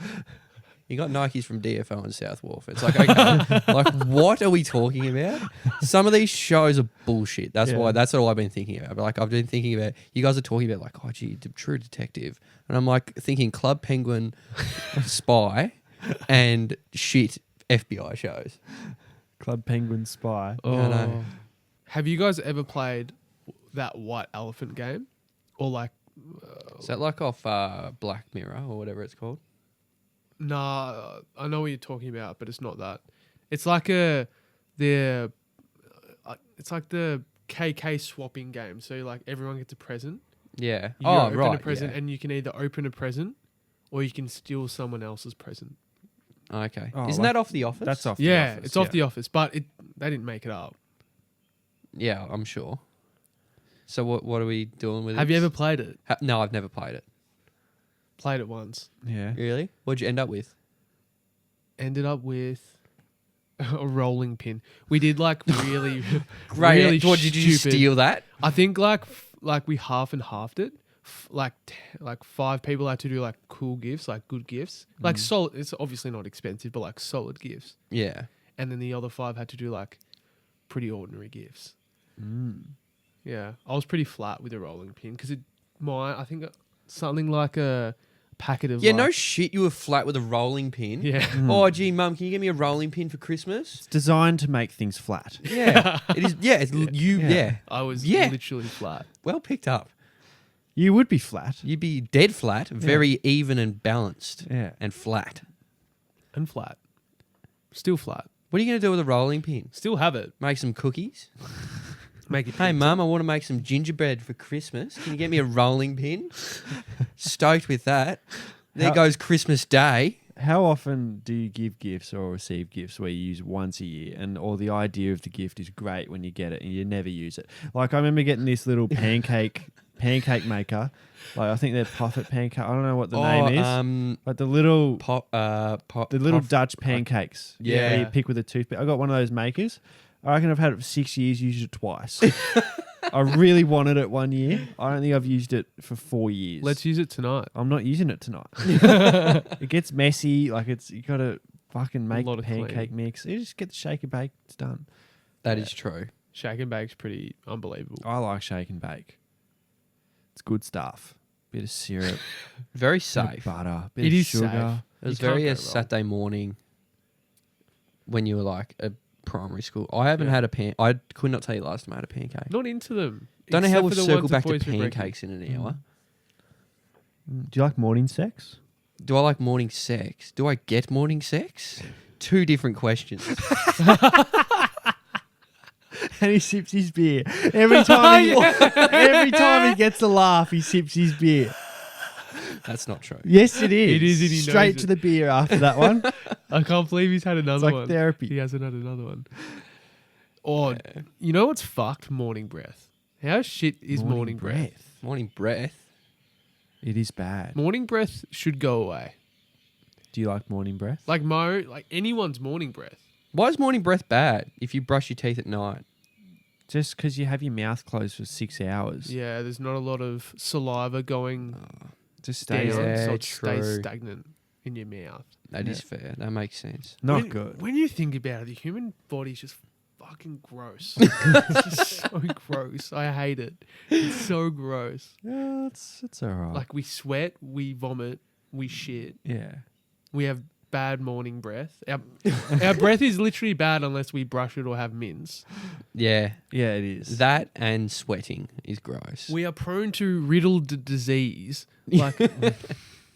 Speaker 2: You got Nikes from DFO and South Wharf. It's like, okay, like, what are we talking about? Some of these shows are bullshit. That's why. That's all I've been thinking about. But like, I've been thinking about, you guys are talking about like, oh gee, True Detective, and I'm like thinking Club Penguin, Spy, and shit FBI shows.
Speaker 1: Club Penguin Spy.
Speaker 3: Oh.
Speaker 2: I know.
Speaker 3: Have you guys ever played that White Elephant game? Or like...
Speaker 2: Is that like off Black Mirror or whatever it's called?
Speaker 3: Nah, I know what you're talking about, but it's not that. It's like it's like the KK swapping game. So like everyone gets a present.
Speaker 2: Yeah.
Speaker 3: You
Speaker 2: Oh,
Speaker 3: open
Speaker 2: right.
Speaker 3: a present
Speaker 2: yeah.
Speaker 3: and you can either open a present or you can steal someone else's present.
Speaker 2: Okay.
Speaker 1: Oh,
Speaker 2: Isn't
Speaker 1: like-
Speaker 2: that off The Office?
Speaker 1: That's off.
Speaker 3: Yeah,
Speaker 1: The Office,
Speaker 3: it's off The Office, but they didn't make it up.
Speaker 2: Yeah, I'm sure. So what are we doing with it?
Speaker 3: Have you ever played it?
Speaker 2: No, I've never played it.
Speaker 3: Played it once.
Speaker 1: Yeah.
Speaker 2: Really? What'd you end up with?
Speaker 3: Ended up with a rolling pin. We did like really,
Speaker 2: Great.
Speaker 3: really
Speaker 2: What, did you
Speaker 3: stupid.
Speaker 2: steal that?
Speaker 3: I think like we half and halved it. Like 5 people had to do like cool gifts, like good gifts, like solid. It's obviously not expensive, but like solid gifts.
Speaker 2: Yeah.
Speaker 3: And then the other 5 had to do like pretty ordinary gifts. Yeah, I was pretty flat with a rolling pin because I think something like a packet of.
Speaker 2: Yeah,
Speaker 3: like,
Speaker 2: no shit. You were flat with a rolling pin.
Speaker 3: Yeah.
Speaker 2: Oh, gee, mum, can you get me a rolling pin for Christmas?
Speaker 1: It's designed to make things flat.
Speaker 2: Yeah, it is. Yeah, it's you.
Speaker 1: Yeah.
Speaker 2: Yeah.
Speaker 3: I was
Speaker 2: Yeah.
Speaker 3: literally flat.
Speaker 2: Well picked up.
Speaker 1: You would be flat.
Speaker 2: You'd be dead flat, very even and balanced,
Speaker 1: Yeah.
Speaker 2: and flat.
Speaker 3: And flat. Still flat.
Speaker 2: What are you going to do with a rolling pin?
Speaker 3: Still have it.
Speaker 2: Make some cookies?
Speaker 3: Make it.
Speaker 2: Hey, mum, I want to make some gingerbread for Christmas. Can you get me a rolling pin? Stoked with that. There
Speaker 1: How-
Speaker 2: goes Christmas Day.
Speaker 1: How often do you give gifts or receive gifts where you use once a year or the idea of the gift is great when you get it and you never use it? Like I remember getting this little pancake maker. Like I think they're puffet pancake. I don't know what the name is. But the little Dutch pancakes.
Speaker 2: Yeah.
Speaker 1: Where you pick with a toothpick. I got one of those makers. I reckon I've had it for 6 years, used it twice. I really wanted it one year. I don't think I've used it for 4 years.
Speaker 3: Let's use it tonight.
Speaker 1: I'm not using it tonight. It gets messy. Like you got to fucking make
Speaker 3: lot of
Speaker 1: pancake
Speaker 3: cleaning.
Speaker 1: mix. You just get the shake and bake. It's done.
Speaker 2: That is true.
Speaker 3: Shake and bake's pretty unbelievable.
Speaker 1: I like shake and bake. It's good stuff. Bit of syrup,
Speaker 2: Very
Speaker 1: bit of
Speaker 2: safe.
Speaker 1: butter, bit
Speaker 3: It
Speaker 1: of
Speaker 3: is
Speaker 1: sugar.
Speaker 3: safe.
Speaker 2: It was
Speaker 3: You can't
Speaker 2: very
Speaker 3: go
Speaker 2: a
Speaker 3: wrong.
Speaker 2: Saturday morning when you were like a primary school. I haven't
Speaker 3: Yeah.
Speaker 2: had I could not tell you last time I had a pancake.
Speaker 3: Not into them.
Speaker 2: Don't know how
Speaker 3: except
Speaker 2: we've
Speaker 3: for the
Speaker 2: circled
Speaker 3: ones
Speaker 2: back
Speaker 3: the
Speaker 2: to
Speaker 3: boys for breakfast.
Speaker 2: pancakes in an hour.
Speaker 1: Do you like morning sex?
Speaker 2: Do I like morning sex? Do I get morning sex? Two different questions.
Speaker 1: And he sips his beer every time. Every time he gets a laugh, he sips his beer.
Speaker 2: That's not true.
Speaker 1: Yes, it is.
Speaker 3: It is, and he
Speaker 1: Straight
Speaker 3: knows
Speaker 1: to
Speaker 3: it.
Speaker 1: the beer after that one.
Speaker 3: I can't believe he's had another
Speaker 1: It's like
Speaker 3: one.
Speaker 1: therapy.
Speaker 3: He hasn't had another one. Or, you know what's fucked? Morning breath. How shit is morning breath?
Speaker 2: Morning breath.
Speaker 1: It is bad.
Speaker 3: Morning breath should go away.
Speaker 1: Do you like morning breath?
Speaker 3: Like anyone's morning breath.
Speaker 2: Why is morning breath bad if you brush your teeth at night?
Speaker 1: Just because you have your mouth closed for 6 hours.
Speaker 3: Yeah, there's not a lot of saliva going
Speaker 1: Just
Speaker 3: down,
Speaker 1: stays
Speaker 2: Yeah,
Speaker 3: so it stays
Speaker 2: true.
Speaker 3: stagnant in your mouth.
Speaker 2: That is fair. That makes sense.
Speaker 1: not
Speaker 3: when,
Speaker 1: good.
Speaker 3: When you think about it, the human body's just fucking gross. It's just so gross. I hate it. It's so gross.
Speaker 1: Yeah, it's all right.
Speaker 3: Like we sweat, we vomit, we shit.
Speaker 1: yeah.
Speaker 3: We have bad morning breath. Our breath is literally bad unless we brush it or have mints.
Speaker 2: Yeah.
Speaker 1: Yeah, it is.
Speaker 2: That and sweating is gross.
Speaker 3: We are prone to riddled disease. Like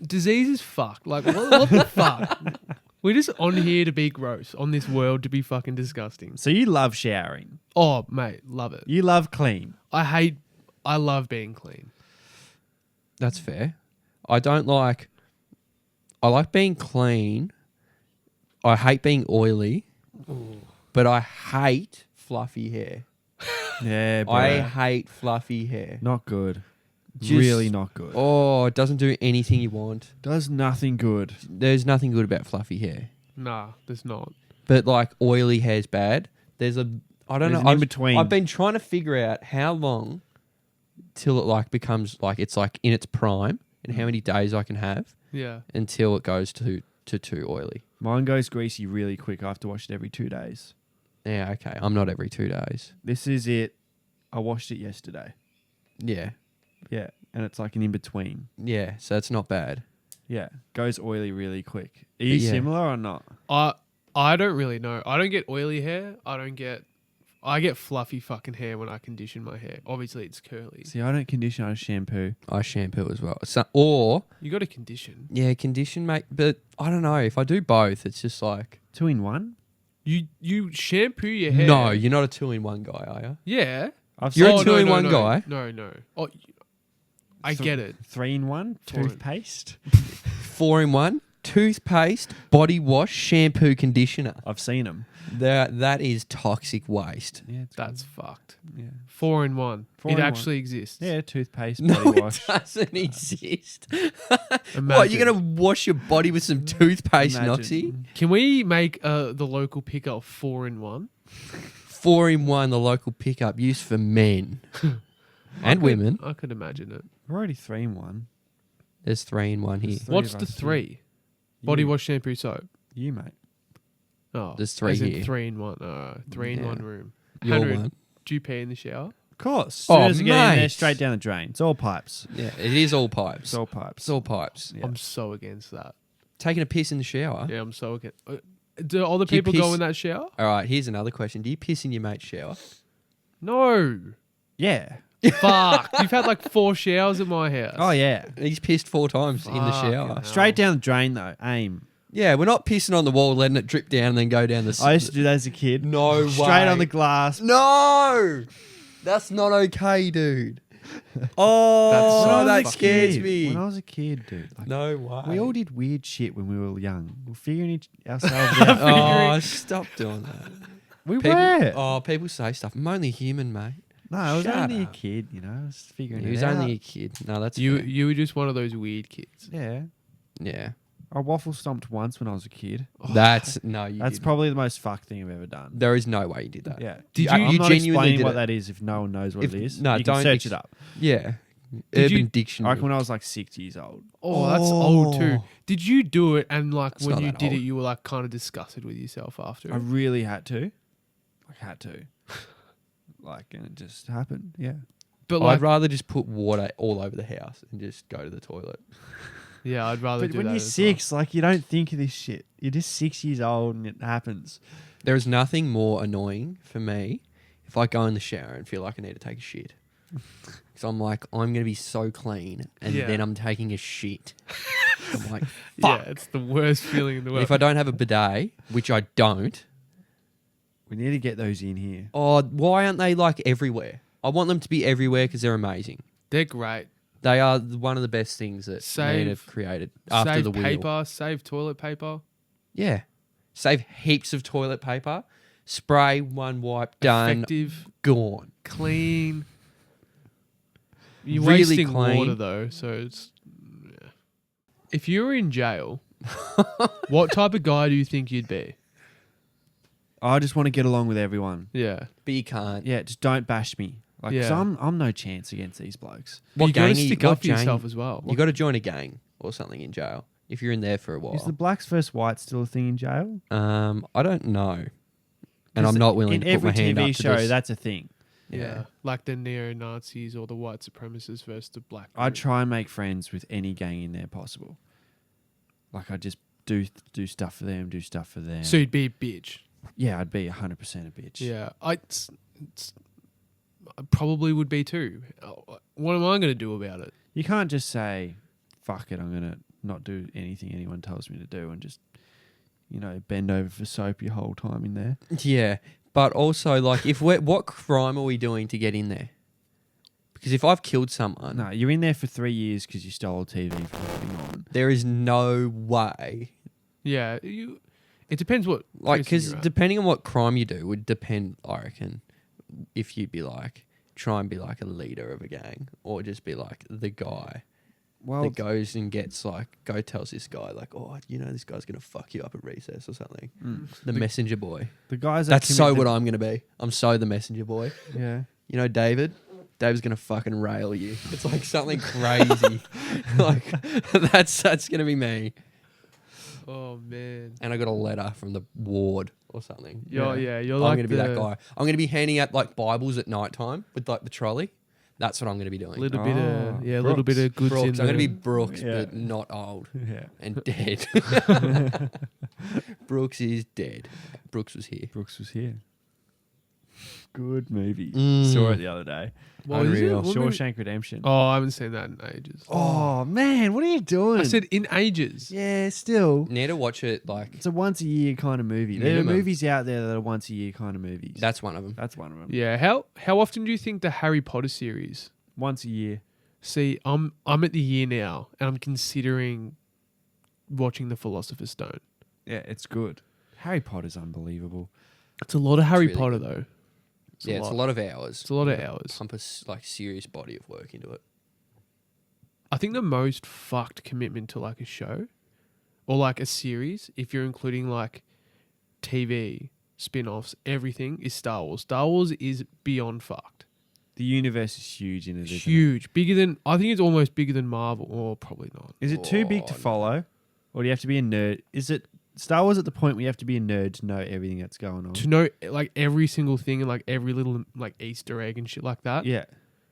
Speaker 3: disease is fucked. Like what the fuck? We're just on here to be gross, on this world to be fucking disgusting.
Speaker 1: So you love showering.
Speaker 3: Oh, mate, love it.
Speaker 1: You love clean.
Speaker 3: I love being clean.
Speaker 2: That's fair. I like being clean. I hate being oily. But I hate fluffy hair.
Speaker 1: Yeah, bro.
Speaker 2: I hate fluffy hair.
Speaker 1: Not good.
Speaker 2: Just-
Speaker 1: really not good.
Speaker 2: Oh, it doesn't do anything you want.
Speaker 1: Does nothing good.
Speaker 2: There's nothing good about fluffy hair.
Speaker 3: Nah, there's not.
Speaker 2: But like oily hair's bad. I don't
Speaker 1: There's
Speaker 2: know.
Speaker 1: an in-between.
Speaker 2: I've been trying to figure out how long till it like becomes like it's like in its prime and how many days I can have
Speaker 3: Yeah.
Speaker 2: until it goes to too oily.
Speaker 1: Mine goes greasy really quick. I have to wash it every 2 days.
Speaker 2: Yeah, okay. I'm not every 2 days.
Speaker 1: This is it. I washed it yesterday.
Speaker 2: Yeah.
Speaker 1: Yeah. And it's like an in-between.
Speaker 2: Yeah, so it's not bad.
Speaker 1: Yeah. Goes oily really quick. Are you
Speaker 2: Yeah.
Speaker 1: similar or not?
Speaker 3: I don't really know. I don't get oily hair. I get fluffy fucking hair when I condition my hair. Obviously, it's curly.
Speaker 1: See, I don't condition, I shampoo.
Speaker 2: I shampoo as well. So, or,
Speaker 3: You got to condition.
Speaker 2: yeah, condition, mate. But I don't know. If I do both, it's just like...
Speaker 1: 2 in 1?
Speaker 3: You shampoo your hair.
Speaker 2: No, you're not a 2-in-1 guy, are you?
Speaker 3: Yeah.
Speaker 2: You're a
Speaker 3: Oh, no,
Speaker 2: 2-in-1
Speaker 3: no,
Speaker 2: guy?
Speaker 3: No. Oh, I get it.
Speaker 1: 3 in 1?
Speaker 3: Fine.
Speaker 1: Toothpaste?
Speaker 2: 4-in-1, toothpaste, body wash, shampoo, conditioner.
Speaker 1: I've seen them.
Speaker 2: That is toxic waste.
Speaker 1: Yeah, it's
Speaker 3: That's fucked.
Speaker 1: good. Yeah.
Speaker 3: 4-in-1.
Speaker 1: 4
Speaker 3: It
Speaker 1: in 1.
Speaker 3: actually exists.
Speaker 1: Yeah, toothpaste,
Speaker 2: No,
Speaker 1: body
Speaker 2: it
Speaker 1: wash.
Speaker 2: doesn't exist.
Speaker 3: Imagine.
Speaker 2: What, you're going to wash your body with some toothpaste,
Speaker 1: Imagine.
Speaker 2: Noxie?
Speaker 3: Can we make the local pickup 4-in-1?
Speaker 2: 4-in-1, the local pickup used for men and women.
Speaker 3: I could imagine it.
Speaker 1: We're already 3 in 1.
Speaker 2: There's 3-in-1 here.
Speaker 1: There's 3
Speaker 3: What's
Speaker 1: of
Speaker 3: the
Speaker 1: us
Speaker 3: 3?
Speaker 1: here.
Speaker 3: Body
Speaker 1: You.
Speaker 3: wash, shampoo, soap.
Speaker 1: You, mate.
Speaker 3: Oh,
Speaker 2: There's 3
Speaker 3: as in
Speaker 2: here.
Speaker 3: 3-in-1. 3-in-1
Speaker 2: Yeah.
Speaker 3: room.
Speaker 2: Your
Speaker 3: 100.
Speaker 2: one.
Speaker 3: Do you pee in the shower?
Speaker 1: Of course. As soon as you get in there,
Speaker 2: mate.
Speaker 1: straight down the drain. It's all pipes.
Speaker 2: Yeah, it is all pipes.
Speaker 1: It's all pipes.
Speaker 2: It's all pipes.
Speaker 1: Yeah.
Speaker 3: I'm so against that.
Speaker 2: Taking a piss in the shower.
Speaker 3: Yeah, I'm so against. Do all the
Speaker 2: Do you
Speaker 3: people go
Speaker 2: piss-
Speaker 3: in that shower?
Speaker 2: All right, here's another question. Do you piss in your mate's shower?
Speaker 3: No.
Speaker 1: Yeah.
Speaker 3: Fuck. You've had like 4 showers at my house.
Speaker 1: Oh, yeah.
Speaker 2: He's pissed 4 times in the
Speaker 3: Fucking
Speaker 2: shower.
Speaker 3: hell.
Speaker 1: Straight down the drain, though. Aim.
Speaker 2: Yeah, we're not pissing on the wall, letting it drip down and then go down the...
Speaker 1: I used to do that as a kid.
Speaker 2: No
Speaker 1: Straight
Speaker 2: way.
Speaker 1: on the glass.
Speaker 2: No! That's not okay, dude.
Speaker 3: That's
Speaker 2: Oh,
Speaker 3: so
Speaker 2: that
Speaker 3: fucking
Speaker 2: scares
Speaker 1: Kid.
Speaker 2: me.
Speaker 1: When I was a kid, dude. Like,
Speaker 2: No way.
Speaker 1: we all did weird shit when we were young. We're figuring ourselves out.
Speaker 2: Oh, stop doing that.
Speaker 1: We
Speaker 2: People,
Speaker 1: were.
Speaker 2: oh, people say stuff. I'm only human, mate.
Speaker 1: No, I was
Speaker 2: Shut
Speaker 1: only a
Speaker 2: up.
Speaker 1: kid, you know. I was figuring
Speaker 2: He
Speaker 1: it
Speaker 2: was
Speaker 1: out.
Speaker 2: only a kid. No, that's
Speaker 3: You
Speaker 2: fair.
Speaker 3: you were just one of those weird kids.
Speaker 1: Yeah.
Speaker 2: Yeah.
Speaker 1: I waffle stomped once when I was a kid.
Speaker 2: That's... No, you
Speaker 1: That's
Speaker 2: didn't.
Speaker 1: probably the most fucked thing I've ever done.
Speaker 2: There is no way you did that.
Speaker 1: Yeah.
Speaker 3: Did
Speaker 1: I'm
Speaker 3: you
Speaker 1: not
Speaker 2: genuinely
Speaker 1: explaining
Speaker 2: did
Speaker 1: what
Speaker 2: it?
Speaker 1: that is if no one knows what
Speaker 2: If-
Speaker 1: it is.
Speaker 2: no,
Speaker 1: you can
Speaker 2: don't
Speaker 1: search it up.
Speaker 2: Yeah.
Speaker 3: Did
Speaker 2: Urban
Speaker 3: you-
Speaker 2: Dictionary.
Speaker 1: Like when I was like 6 years old.
Speaker 3: Oh, that's old too.
Speaker 1: Oh.
Speaker 3: Did you do it and like
Speaker 2: That's
Speaker 3: when
Speaker 2: not
Speaker 3: you
Speaker 2: that
Speaker 3: did it
Speaker 2: old.
Speaker 3: you were like kind of disgusted with yourself after?
Speaker 1: I really had to. Like, had to. Like, and it just happened. Yeah.
Speaker 3: But
Speaker 2: I'd
Speaker 3: like
Speaker 2: rather just put water all over the house and just go to the toilet.
Speaker 3: yeah, I'd rather
Speaker 1: But
Speaker 3: do
Speaker 1: when
Speaker 3: that
Speaker 1: you're
Speaker 3: as
Speaker 1: 6, like, you don't think of this shit. You're just 6 years old and it happens.
Speaker 2: There is nothing more annoying for me if I go in the shower and feel like I need to take a shit. Because I'm like, I'm going to be so clean and
Speaker 3: Yeah.
Speaker 2: then I'm taking a shit. I'm like,
Speaker 3: well.
Speaker 2: fuck.
Speaker 3: Yeah, it's the worst feeling in the
Speaker 2: And
Speaker 3: world.
Speaker 2: if I don't have a bidet, which I don't,
Speaker 1: We need to get those in here.
Speaker 2: oh, why aren't they like everywhere? I want them to be everywhere because they're amazing.
Speaker 3: They're great.
Speaker 2: They are one of the best things that men have created after
Speaker 3: save
Speaker 2: the wheel.
Speaker 3: paper, save toilet paper.
Speaker 2: Yeah. Save heaps of toilet paper. Spray, one wipe, done,
Speaker 3: Effective,
Speaker 2: gone.
Speaker 3: clean. You're
Speaker 2: Really
Speaker 3: wasting
Speaker 2: clean.
Speaker 3: water though, so it's yeah. If you were in jail, what type of guy do you think you'd be?
Speaker 1: I just want to get along with everyone.
Speaker 3: Yeah.
Speaker 2: But you can't.
Speaker 1: Yeah, just don't bash me. Like, 'cause
Speaker 3: Yeah.
Speaker 1: I'm no chance against these blokes.
Speaker 3: But you got to
Speaker 2: gang are you-
Speaker 3: stick
Speaker 2: what
Speaker 3: up for
Speaker 2: gang-
Speaker 3: yourself as well.
Speaker 2: You got to join a gang or something in jail if you're in there for a while.
Speaker 1: Is the blacks versus whites still a thing in jail?
Speaker 2: I don't know, and
Speaker 1: 'Cause
Speaker 2: I'm not willing
Speaker 1: in
Speaker 2: to put
Speaker 1: every
Speaker 2: my hand
Speaker 1: TV
Speaker 2: up to
Speaker 1: show,
Speaker 2: this.
Speaker 1: that's a thing.
Speaker 3: Yeah. Like the neo-Nazis or the white supremacists versus the black.
Speaker 1: I
Speaker 3: group.
Speaker 1: try and make friends with any gang in there possible. Like, I just do stuff for them, do stuff for them.
Speaker 3: So you'd be a bitch.
Speaker 1: Yeah, I'd be 100% a bitch.
Speaker 3: Yeah. I probably would be too. What am I going to do about it?
Speaker 1: You can't just say, fuck it, I'm going to not do anything anyone tells me to do and just, you know, bend over for soap your whole time in there.
Speaker 2: Yeah, but also like if what crime are we doing to get in there? Because if I've killed someone,
Speaker 1: No, you're in there for 3 years because you stole a TV from putting on.
Speaker 2: there is no way.
Speaker 3: Yeah. It depends what.
Speaker 2: Like,
Speaker 3: prison
Speaker 2: because
Speaker 3: you're at.
Speaker 2: depending on what crime you do would depend, I reckon, if you'd be like, try and be like a leader of a gang or just be like the guy
Speaker 1: Well,
Speaker 2: that goes and gets like, tells this guy like, oh, you know, this guy's going to fuck you up at recess or something. The messenger boy.
Speaker 1: the guys that
Speaker 2: That's so
Speaker 1: commit
Speaker 2: what
Speaker 1: the-
Speaker 2: I'm going to be. I'm so the messenger boy.
Speaker 1: Yeah.
Speaker 2: You know, David's going to fucking rail you. It's like something crazy. Like, that's going to be me.
Speaker 3: Oh man.
Speaker 2: And I got a letter from the ward or something.
Speaker 3: You're
Speaker 2: I'm
Speaker 3: like
Speaker 2: going to be that guy. I'm going to be handing out like Bibles at night time with like the trolley. That's what I'm going to be doing.
Speaker 3: Little bit of
Speaker 1: Oh,
Speaker 3: little bit of goods
Speaker 2: Brooks.
Speaker 3: in
Speaker 2: I'm going to be
Speaker 3: the-
Speaker 2: Brooks,
Speaker 1: Yeah.
Speaker 2: but not old
Speaker 1: Yeah.
Speaker 2: and dead. Brooks is dead. Brooks was here.
Speaker 1: Brooks was here. Good movie.
Speaker 2: Mm.
Speaker 1: Saw it the other day.
Speaker 3: What is it?
Speaker 2: Unreal.
Speaker 3: What movie?
Speaker 1: Shawshank Redemption.
Speaker 3: Oh, I haven't seen that in ages.
Speaker 1: Oh, man, what are you doing?
Speaker 3: I said in ages.
Speaker 1: yeah, still.
Speaker 2: Need to watch it. Like,
Speaker 1: It's a once a year kind of movie. There are
Speaker 2: Minimum.
Speaker 1: movies out there that are once a year kind of movies.
Speaker 2: that's one of them.
Speaker 1: That's one of them.
Speaker 3: Yeah. How often do you think the Harry Potter series?
Speaker 1: Once a year.
Speaker 3: See, I'm at the year now, and I'm considering watching The Philosopher's Stone.
Speaker 1: Yeah, it's good. Harry Potter's unbelievable.
Speaker 3: It's a lot of Harry
Speaker 2: really
Speaker 3: Potter
Speaker 2: good.
Speaker 3: though.
Speaker 2: It's a lot of hours.
Speaker 3: It's a lot of hours.
Speaker 2: Pump a like serious body of work into it.
Speaker 3: I think the most fucked commitment to like a show or like a series, if you're including like TV, spin-offs, everything, is Star Wars. Star Wars is beyond fucked.
Speaker 1: The universe is huge in it, isn't it?
Speaker 3: Huge. Bigger than, I think it's almost bigger than Marvel. Or probably not.
Speaker 1: Is it too big to
Speaker 2: Oh, no.
Speaker 1: follow? Or do you have to be a nerd? Is it Star Wars at the point where you have to be a nerd to know everything that's going on.
Speaker 3: To know like every single thing and like every little like Easter egg and shit like that.
Speaker 1: Yeah,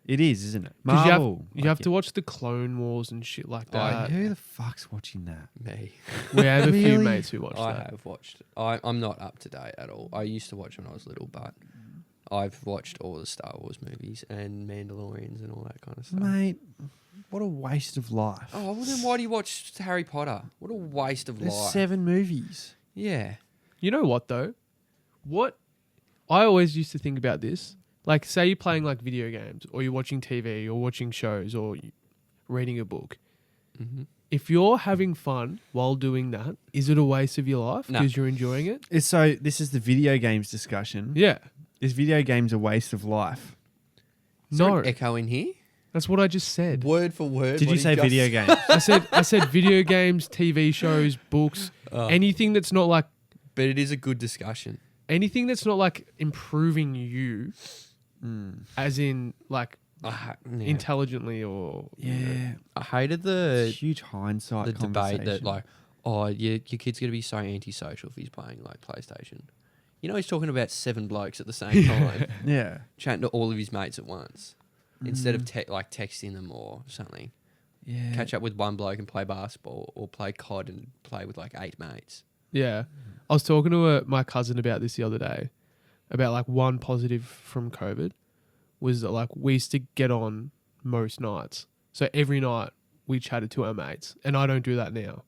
Speaker 1: it is, isn't it?
Speaker 3: 'Cause
Speaker 1: Marvel.
Speaker 3: you have to watch the Clone Wars and shit like that.
Speaker 1: Who the fuck's watching that?
Speaker 2: Me.
Speaker 3: We have a few
Speaker 1: Really?
Speaker 3: mates who watch
Speaker 2: I
Speaker 3: that.
Speaker 2: have watched. I'm not up to date at all. I used to watch when I was little, but I've watched all the Star Wars movies and Mandalorians and all that kind of stuff.
Speaker 1: Mate, what a waste of life.
Speaker 2: Oh, well then why do you watch Harry Potter? What a waste of
Speaker 1: There's
Speaker 2: life.
Speaker 1: 7 movies.
Speaker 2: Yeah.
Speaker 3: You know what though? What I always used to think about this. Like, say you're playing like video games, or you're watching TV, or watching shows, or reading a book.
Speaker 2: Mm-hmm.
Speaker 3: If you're having fun while doing that, is it a waste of your life
Speaker 2: No.
Speaker 3: because you're enjoying it?
Speaker 1: So this is the video games discussion.
Speaker 3: Yeah.
Speaker 1: Is video games a waste of life?
Speaker 3: No,
Speaker 2: Echo in here.
Speaker 3: that's what I just said.
Speaker 2: Word for word.
Speaker 1: Did
Speaker 2: what
Speaker 1: you
Speaker 2: he
Speaker 1: say
Speaker 2: just
Speaker 1: video games?
Speaker 3: I said video games, TV shows, books, anything that's not like
Speaker 2: But it is a good discussion.
Speaker 3: anything that's not like improving you, as in like intelligently or
Speaker 1: Yeah.
Speaker 2: I hated the
Speaker 1: Huge hindsight
Speaker 2: debate
Speaker 1: conversation.
Speaker 2: that like, oh, your kid's gonna be so antisocial if he's playing like PlayStation. You know, he's talking about 7 blokes at the same time,
Speaker 1: Yeah.
Speaker 2: chatting to all of his mates at once, instead of texting them or something.
Speaker 1: Yeah.
Speaker 2: Catch up with one bloke and play basketball, or play COD and play with like 8 mates.
Speaker 3: Yeah. I was talking to my cousin about this the other day, about like one positive from COVID was that like we used to get on most nights. So every night we chatted to our mates, and I don't do that now.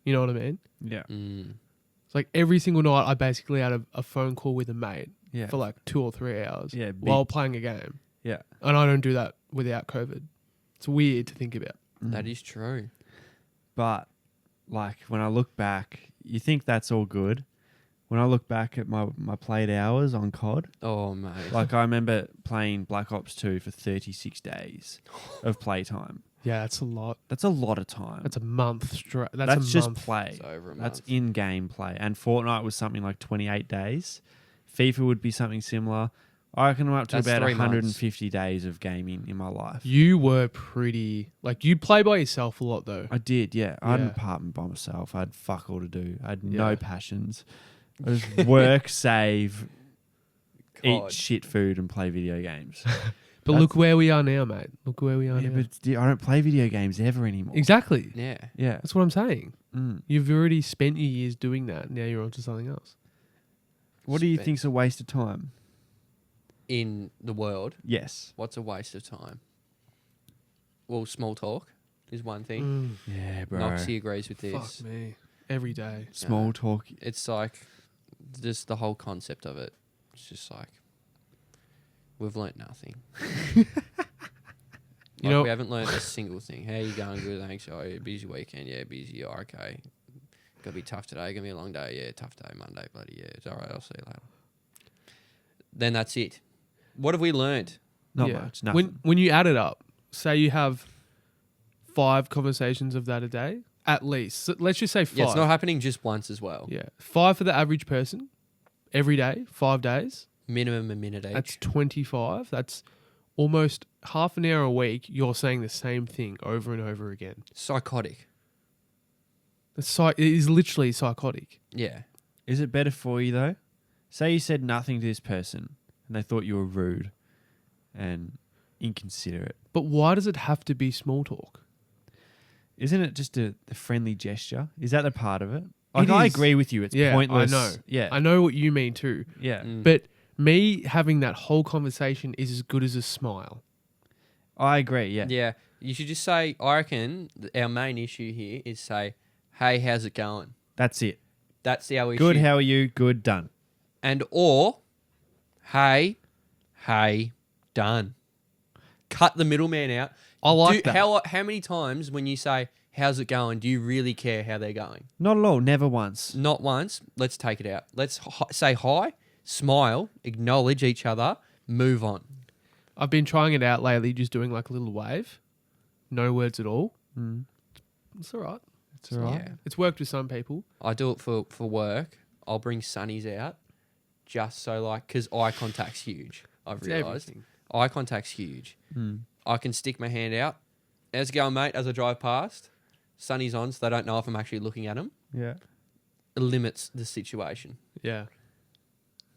Speaker 3: You know what I mean?
Speaker 1: Yeah.
Speaker 3: It's like every single night I basically had a phone call with a mate
Speaker 1: Yeah.
Speaker 3: for like 2 or 3 hours
Speaker 1: Yeah, big.
Speaker 3: while playing a game.
Speaker 1: Yeah.
Speaker 3: And I don't do that without COVID. It's weird to think about.
Speaker 2: That is true.
Speaker 1: But like when I look back, you think that's all good. When I look back at my played hours on COD,
Speaker 2: Oh mate.
Speaker 1: like I remember playing Black Ops 2 for 36 days of playtime.
Speaker 3: Yeah, that's a lot.
Speaker 1: That's a lot of time.
Speaker 3: That's a month straight.
Speaker 1: That's
Speaker 3: a
Speaker 1: just
Speaker 3: month.
Speaker 1: play.
Speaker 2: It's over a
Speaker 1: That's
Speaker 2: month.
Speaker 1: in-game play. And Fortnite was something like 28 days. FIFA would be something similar. I reckon I'm up to
Speaker 2: That's
Speaker 1: about
Speaker 2: 3 months.
Speaker 1: 150 days of gaming in my life.
Speaker 3: You were pretty like you play by yourself a lot though.
Speaker 1: I did, yeah. I had an
Speaker 3: Yeah.
Speaker 1: apartment by myself. I had fuck all to do. I had
Speaker 3: Yeah.
Speaker 1: no passions. I just work, save, eat
Speaker 2: COD.
Speaker 1: shit food, and play video games.
Speaker 3: But look where we are now, mate. Look where we are
Speaker 1: Yeah,
Speaker 3: now.
Speaker 1: but I don't play video games ever anymore.
Speaker 3: Exactly.
Speaker 2: Yeah.
Speaker 1: Yeah.
Speaker 3: That's what I'm saying.
Speaker 1: Mm.
Speaker 3: You've already spent your years doing that. Now you're on to something else.
Speaker 1: What do you
Speaker 2: Spent-
Speaker 1: think's a waste of time?
Speaker 2: In the world,
Speaker 1: Yes.
Speaker 2: what's a waste of time? Well, small talk is one thing.
Speaker 1: Yeah, bro.
Speaker 2: Noxie agrees with this.
Speaker 3: Fuck me. Every day.
Speaker 1: Small talk.
Speaker 2: It's like just the whole concept of it. It's just like we've learnt nothing.
Speaker 3: You know-
Speaker 2: we haven't learnt a single thing. How you going? Good, thanks. Oh, yeah, busy weekend. Yeah, busy. Oh, okay. Gonna be tough today. Gonna be a long day. Yeah, tough day. Monday. Bloody yeah. It's all right. I'll see you later. Then that's it. What have we learnt?
Speaker 1: Not
Speaker 3: Yeah.
Speaker 1: much. Nothing.
Speaker 3: When you add it up, say you have 5 conversations of that a day, at least. So let's just say 5.
Speaker 2: Yeah, it's not happening just once as well.
Speaker 3: Yeah. 5 for the average person every day, 5 days.
Speaker 2: Minimum a minute each.
Speaker 3: That's 25. That's almost half an hour a week. You're saying the same thing over and over again.
Speaker 2: Psychotic.
Speaker 3: It is literally psychotic.
Speaker 2: Yeah.
Speaker 1: Is it better for you though? Say you said nothing to this person and they thought you were rude and inconsiderate.
Speaker 3: But why does it have to be small talk?
Speaker 1: Isn't it just a friendly gesture? Is that a part of it? Like,
Speaker 3: It
Speaker 1: I
Speaker 3: is.
Speaker 1: agree with you. It's
Speaker 3: Yeah,
Speaker 1: pointless.
Speaker 3: I know.
Speaker 1: Yeah.
Speaker 3: I know what you mean too.
Speaker 1: Yeah.
Speaker 2: Mm.
Speaker 3: But me having that whole conversation is as good as a smile.
Speaker 1: I agree. Yeah.
Speaker 2: Yeah. You should just say, I reckon our main issue here is say, hey, how's it going?
Speaker 1: That's it.
Speaker 2: That's our issue.
Speaker 1: Good. How are you? Good. Done.
Speaker 2: And or, hey, done. Cut the middleman out.
Speaker 3: I like that.
Speaker 2: How many times when you say, how's it going, do you really care how they're going?
Speaker 1: Not at all. Never once.
Speaker 2: Not once. Let's take it out. Let's say hi, smile, acknowledge each other, move on.
Speaker 3: I've been trying it out lately, just doing like a little wave. No words at all.
Speaker 1: Mm.
Speaker 3: It's all right.
Speaker 1: It's all right.
Speaker 2: Yeah.
Speaker 3: It's worked with some people.
Speaker 2: I do it for work. I'll bring sunnies out just so like, because eye contact's huge. I've
Speaker 3: It's
Speaker 2: realised.
Speaker 3: everything.
Speaker 2: Eye contact's huge.
Speaker 1: Mm.
Speaker 2: I can stick my hand out. How's it going, mate? As I drive past, sunny's on, so they don't know if I'm actually looking at them.
Speaker 1: Yeah.
Speaker 2: limits the situation.
Speaker 3: Yeah.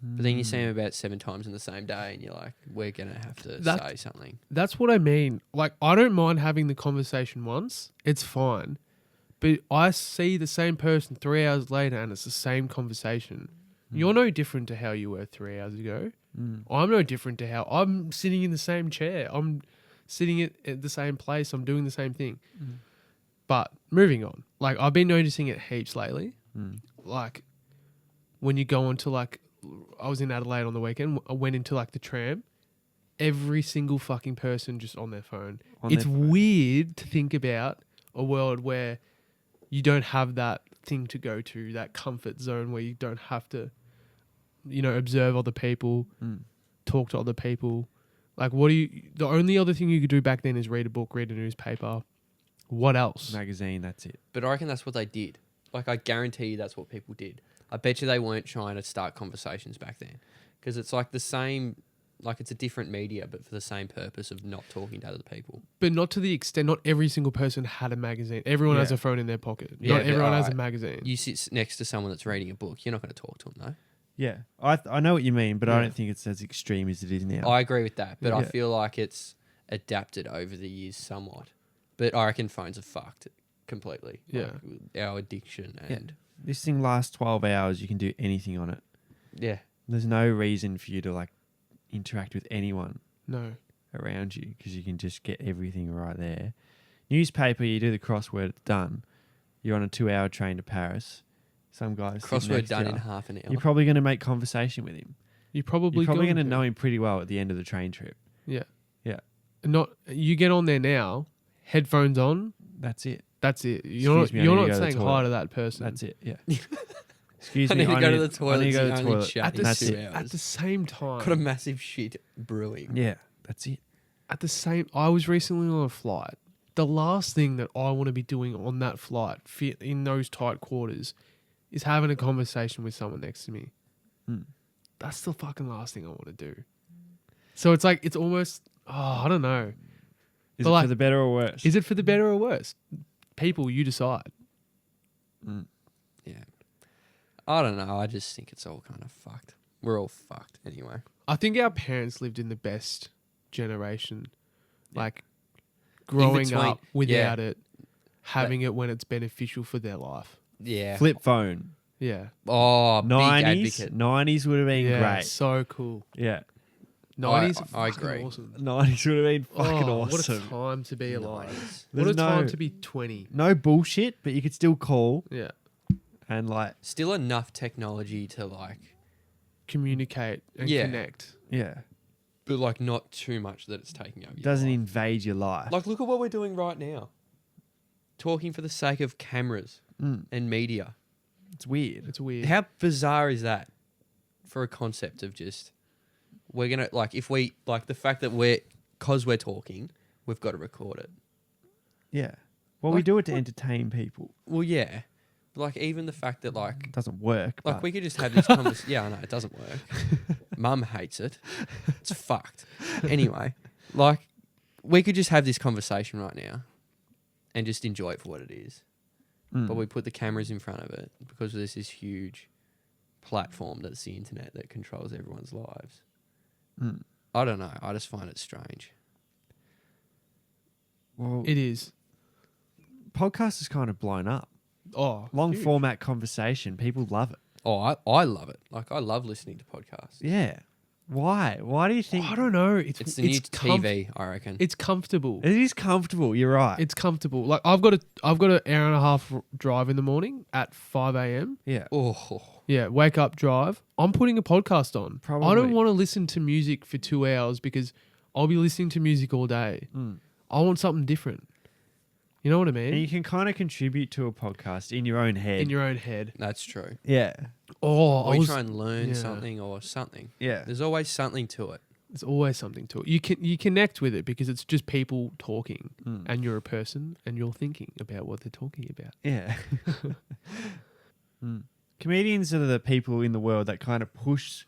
Speaker 2: But then you see them about 7 times in the same day, and you're like, we're going to have to say something.
Speaker 3: That's what I mean. Like, I don't mind having the conversation once. It's fine. But I see the same person 3 hours later, and it's the same conversation. You're no different to how you were 3 hours ago. I'm no different to how I'm sitting in the same chair. I'm sitting at the same place. I'm doing the same thing. But moving on. Like, I've been noticing it heaps lately. Like, when you go onto, like, I was in Adelaide on the weekend. I went into, like, the tram. Every single fucking person just on their phone. It's weird to think about a world where you don't have that thing to go to, that comfort zone where you don't have to, observe other people, talk to other people. Like, the only other thing you could do back then is read a book, read a newspaper. What else?
Speaker 1: Magazine, that's it.
Speaker 2: But I reckon that's what they did. Like, I guarantee you that's what people did. I bet you they weren't trying to start conversations back then. Because it's like the same, like it's a different media, but for the same purpose of not talking to other people.
Speaker 3: But not to the extent, not every single person had a magazine. Everyone has a phone in their pocket.
Speaker 2: Yeah,
Speaker 3: not everyone has a magazine.
Speaker 2: You sit next to someone that's reading a book, you're not going to talk to them, though.
Speaker 1: Yeah, I know what you mean, but I don't think it's as extreme as it is now.
Speaker 2: I agree with that, but I feel like it's adapted over the years somewhat. But I reckon phones are fucked completely.
Speaker 3: Yeah.
Speaker 2: Like our addiction and...
Speaker 1: This thing lasts 12 hours. You can do anything on it.
Speaker 2: Yeah.
Speaker 1: There's no reason for you to, like, interact with anyone around you because you can just get everything right there. Newspaper, you do the crossword, it's done. You're on a 2-hour train to Paris. Some guys
Speaker 2: crossword done in half an hour.
Speaker 1: You're probably going to make conversation with him.
Speaker 3: You're probably
Speaker 1: going to know him pretty well at the end of the train trip.
Speaker 3: Yeah.
Speaker 1: Yeah.
Speaker 3: You get on there now, headphones on.
Speaker 1: That's it.
Speaker 3: That's it. You're not saying hi to that person.
Speaker 1: That's it. Yeah. Excuse me.
Speaker 2: I need to go to the toilet.
Speaker 1: I need to go to the toilet.
Speaker 3: At the same time.
Speaker 2: Got a massive shit brewing.
Speaker 1: Yeah. That's it.
Speaker 3: I was recently on a flight. The last thing that I want to be doing on that flight, in those tight quarters, is having a conversation with someone next to me. That's the fucking last thing I want to do. So it's like, it's almost, I don't know.
Speaker 1: Is it for the better or worse?
Speaker 3: Is it for the better or worse? People, you decide.
Speaker 2: Yeah. I don't know. I just think it's all kind of fucked. We're all fucked anyway.
Speaker 3: I think our parents lived in the best generation. Like, growing up without it, having it when it's beneficial for their life.
Speaker 2: Yeah.
Speaker 1: Flip phone.
Speaker 3: Yeah.
Speaker 2: Oh,
Speaker 1: 90s,
Speaker 2: big advocate.
Speaker 1: 90s would have been great.
Speaker 3: So cool.
Speaker 1: Yeah.
Speaker 3: 90s
Speaker 2: I
Speaker 3: fucking
Speaker 2: agree.
Speaker 3: awesome.
Speaker 1: 90s would have been fucking awesome.
Speaker 3: What a time to be alive.
Speaker 2: 90s.
Speaker 3: What a time to be 20.
Speaker 1: No bullshit, but you could still call.
Speaker 3: Yeah.
Speaker 1: And like...
Speaker 2: Still enough technology to like...
Speaker 3: Communicate and connect.
Speaker 1: Yeah.
Speaker 2: But like not too much that it's taking over your
Speaker 1: Doesn't
Speaker 2: life.
Speaker 1: invade your life.
Speaker 2: Like look at what we're doing right now. Talking for the sake of cameras and media.
Speaker 1: It's weird.
Speaker 3: It's weird.
Speaker 2: How bizarre is that for a concept of just... We're going to, like, if we, like, the fact that because we're talking, we've got to record it.
Speaker 1: Yeah. Well, we do it to entertain people.
Speaker 2: Well, yeah. But, like, even the fact that, like...
Speaker 1: It doesn't work.
Speaker 2: Like, we could just have this conversation. Yeah, I know, it doesn't work. Mum hates it. It's fucked. Anyway, like, we could just have this conversation right now and just enjoy it for what it is. But we put the cameras in front of it because there's this huge platform that's the internet that controls everyone's lives. I don't know. I just find it strange.
Speaker 1: Well,
Speaker 3: It is.
Speaker 1: podcast is kind of blown up.
Speaker 3: Oh,
Speaker 1: Long
Speaker 3: huge.
Speaker 1: format conversation. People love it.
Speaker 2: Oh, I love it. Like, I love listening to podcasts.
Speaker 1: Yeah. Why? Why do you think?
Speaker 3: I don't know.
Speaker 2: It's the new TV, I reckon.
Speaker 3: It's comfortable.
Speaker 1: It is comfortable. You're right.
Speaker 3: It's comfortable. Like I've got an hour and a half drive in the morning at 5 a.m.
Speaker 1: Yeah.
Speaker 2: Oh,
Speaker 3: Yeah, wake up, drive. I'm putting a podcast on.
Speaker 1: Probably.
Speaker 3: I don't want to listen to music for 2 hours because I'll be listening to music all day. I want something different. You know what I mean?
Speaker 1: And you can kind of contribute to a podcast in your own head.
Speaker 3: In your own head.
Speaker 2: that's true.
Speaker 1: Yeah.
Speaker 3: Oh,
Speaker 2: Or you try and learn something or something.
Speaker 1: Yeah.
Speaker 2: There's always something to it.
Speaker 3: There's always something to it. You connect with it because it's just people talking, and you're a person and you're thinking about what they're talking about.
Speaker 1: Yeah. Comedians are the people in the world that kind of push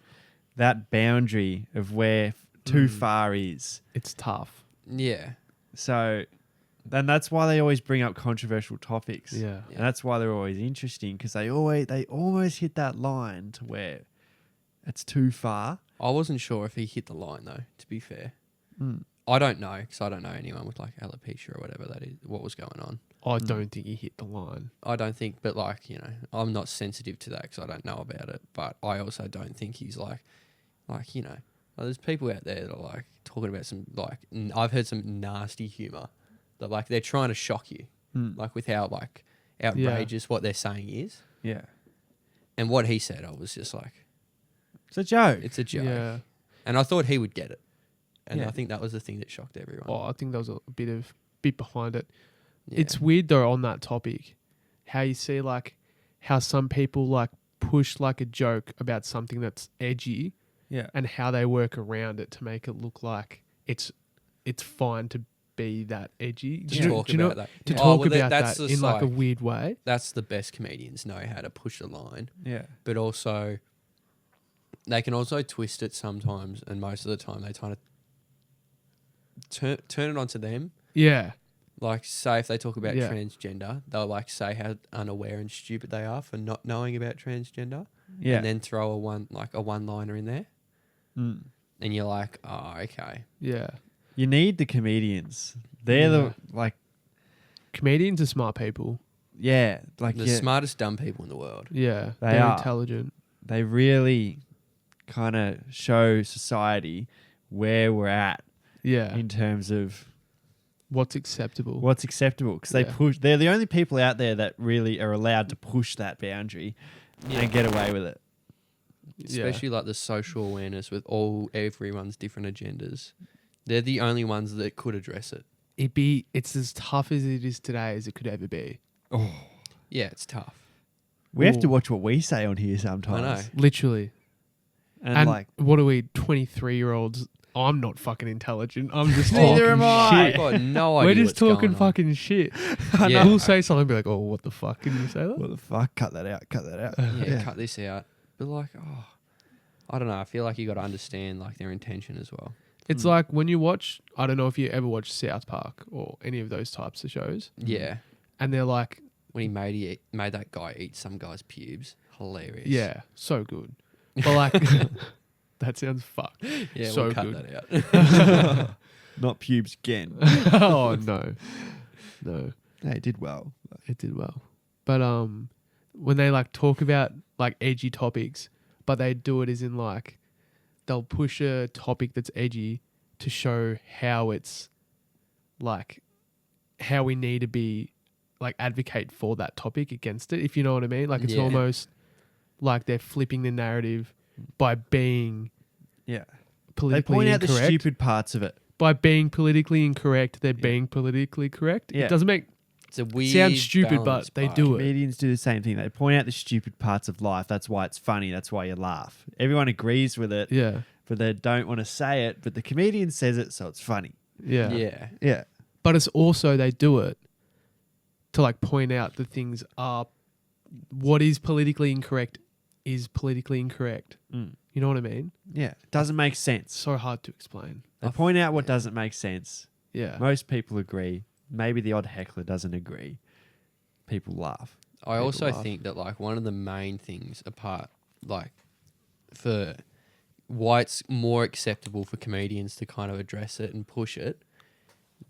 Speaker 1: that boundary of where too far is.
Speaker 3: It's tough.
Speaker 2: Yeah.
Speaker 1: So And that's why they always bring up controversial topics.
Speaker 3: Yeah.
Speaker 1: And that's why they're always interesting, because they almost hit that line to where it's too far.
Speaker 2: I wasn't sure if he hit the line though, to be fair.
Speaker 1: Mm.
Speaker 2: I don't know, because I don't know anyone with like alopecia or whatever that is, what was going on.
Speaker 3: I don't think he hit the line.
Speaker 2: I don't think, but like, you know, I'm not sensitive to that because I don't know about it. But I also don't think he's like, you know, there's people out there that are like talking about some, like, I've heard some nasty humor that like they're trying to shock you, like with how like outrageous what they're saying is.
Speaker 1: Yeah.
Speaker 2: And what he said, I was just like,
Speaker 1: It's a joke.
Speaker 2: it's a joke.
Speaker 3: Yeah.
Speaker 2: And I thought he would get it. And
Speaker 1: Yeah.
Speaker 2: I think that was the thing that shocked everyone.
Speaker 3: Oh, I think there was a bit behind it.
Speaker 2: Yeah.
Speaker 3: It's weird though on that topic, how you see like how some people like push like a joke about something that's edgy,
Speaker 1: Yeah.
Speaker 3: and how they work around it to make it look like it's fine to be that edgy.
Speaker 2: To talk about that.
Speaker 3: To
Speaker 2: Oh,
Speaker 3: talk
Speaker 2: well,
Speaker 3: about
Speaker 2: that's
Speaker 3: that
Speaker 2: just
Speaker 3: in like a
Speaker 2: like-
Speaker 3: weird way.
Speaker 2: That's the best comedians know how to push the line.
Speaker 1: Yeah.
Speaker 2: But also, they can also twist it sometimes, and most of the time they kind of turn it onto them.
Speaker 3: Yeah.
Speaker 2: Like, say if they talk about
Speaker 3: Yeah.
Speaker 2: transgender, they'll like say how unaware and stupid they are for not knowing about transgender,
Speaker 1: Yeah.
Speaker 2: and then throw a one-liner in there,
Speaker 1: Mm.
Speaker 2: and you're like, oh, okay,
Speaker 3: Yeah.
Speaker 1: You need the comedians. They're the like,
Speaker 3: Comedians are smart people.
Speaker 1: yeah, like
Speaker 2: the smartest dumb people in the world.
Speaker 3: Yeah.
Speaker 1: They
Speaker 3: They're
Speaker 1: are.
Speaker 3: intelligent.
Speaker 1: they really kind of show society where we're at
Speaker 3: Yeah.
Speaker 1: in terms of
Speaker 3: What's acceptable.
Speaker 1: what's acceptable, because
Speaker 3: Yeah.
Speaker 1: they're the only people out there that really are allowed to push that boundary and get away with it.
Speaker 2: Especially like the social awareness with everyone's different agendas. They're the only ones that could address it.
Speaker 3: It's as tough as it is today as it could ever be.
Speaker 2: Yeah, it's tough.
Speaker 1: We have to
Speaker 3: Ooh.
Speaker 1: watch what we say on here sometimes.
Speaker 3: Literally.
Speaker 1: And like,
Speaker 3: what are we, 23-year-olds? I'm not fucking intelligent. I'm just
Speaker 1: Neither
Speaker 3: talking
Speaker 1: am I.
Speaker 3: shit.
Speaker 2: I've got no idea.
Speaker 3: We're just
Speaker 2: what's going
Speaker 3: talking
Speaker 2: on.
Speaker 3: fucking shit.
Speaker 2: Yeah.
Speaker 3: We'll say something and be like, oh, what the fuck? Can you say that?
Speaker 1: what the fuck? Cut that out. Cut that out.
Speaker 2: Yeah, cut this out. But like, I don't know. I feel like you got to understand like their intention as well.
Speaker 3: It's like when you watch, I don't know if you ever watch South Park or any of those types of shows,
Speaker 2: Yeah,
Speaker 3: and they're like,
Speaker 2: when he made that guy eat some guy's pubes, hilarious.
Speaker 3: yeah, so good. But like, that sounds fucked.
Speaker 2: yeah,
Speaker 3: so
Speaker 2: we'll cut
Speaker 3: good.
Speaker 2: that out.
Speaker 1: Not pubes again.
Speaker 3: Oh, no.
Speaker 1: They did well.
Speaker 3: It did well. But when they like talk about like edgy topics, but they do it as in like they'll push a topic that's edgy to show how it's like how we need to be like advocate for that topic against it, if you know what I mean. Like it's
Speaker 2: Yeah.
Speaker 3: almost like they're flipping the narrative by being
Speaker 1: Yeah. They
Speaker 3: politically
Speaker 1: point out the
Speaker 3: incorrect.
Speaker 1: stupid parts of it.
Speaker 3: By being politically incorrect, they're being politically correct.
Speaker 1: Yeah.
Speaker 3: It doesn't make
Speaker 2: It's a weird.
Speaker 3: sounds stupid,
Speaker 2: balance,
Speaker 3: but they do it.
Speaker 1: Comedians do the same thing. They point out the stupid parts of life. That's why it's funny. That's why you laugh. Everyone agrees with it,
Speaker 3: Yeah.
Speaker 1: but they don't want to say it. But the comedian says it, so it's funny.
Speaker 3: Yeah.
Speaker 2: Yeah.
Speaker 1: Yeah.
Speaker 3: But it's also they do it to like point out the things are what is politically incorrect is politically incorrect.
Speaker 1: Mm.
Speaker 3: You know what I mean?
Speaker 1: Yeah. It doesn't make
Speaker 3: It's
Speaker 1: sense.
Speaker 3: so hard to explain.
Speaker 1: They point out what doesn't make sense.
Speaker 3: Yeah.
Speaker 1: Most people agree. Maybe the odd heckler doesn't agree. People laugh.
Speaker 2: I
Speaker 3: People
Speaker 2: also
Speaker 3: laugh.
Speaker 2: think that like one of the main things apart like for why it's more acceptable for comedians to kind of address it and push it,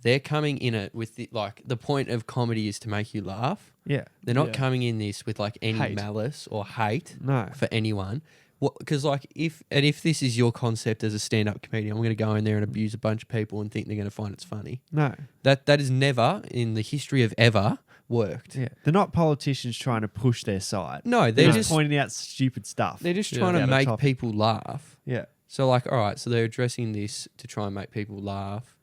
Speaker 2: they're coming in it with the point of comedy is to make you laugh.
Speaker 1: Yeah.
Speaker 2: They're not
Speaker 3: Yeah.
Speaker 2: coming in this with like any
Speaker 3: Hate.
Speaker 2: malice or hate
Speaker 1: No.
Speaker 2: for anyone. Because like if this is your concept as a stand-up comedian, I'm going to go in there and abuse a bunch of people and think they're going to find it's funny.
Speaker 1: No.
Speaker 2: That has never in the history of ever worked.
Speaker 1: Yeah. They're not politicians trying to push their side.
Speaker 2: No,
Speaker 1: They're
Speaker 2: they're
Speaker 1: just
Speaker 2: just
Speaker 1: pointing out stupid stuff.
Speaker 2: they're just
Speaker 3: Yeah.
Speaker 2: trying
Speaker 1: Out
Speaker 2: to
Speaker 1: of
Speaker 2: make
Speaker 1: topic.
Speaker 2: people laugh.
Speaker 1: Yeah.
Speaker 2: So like, all right, so they're addressing this to try and make people laugh.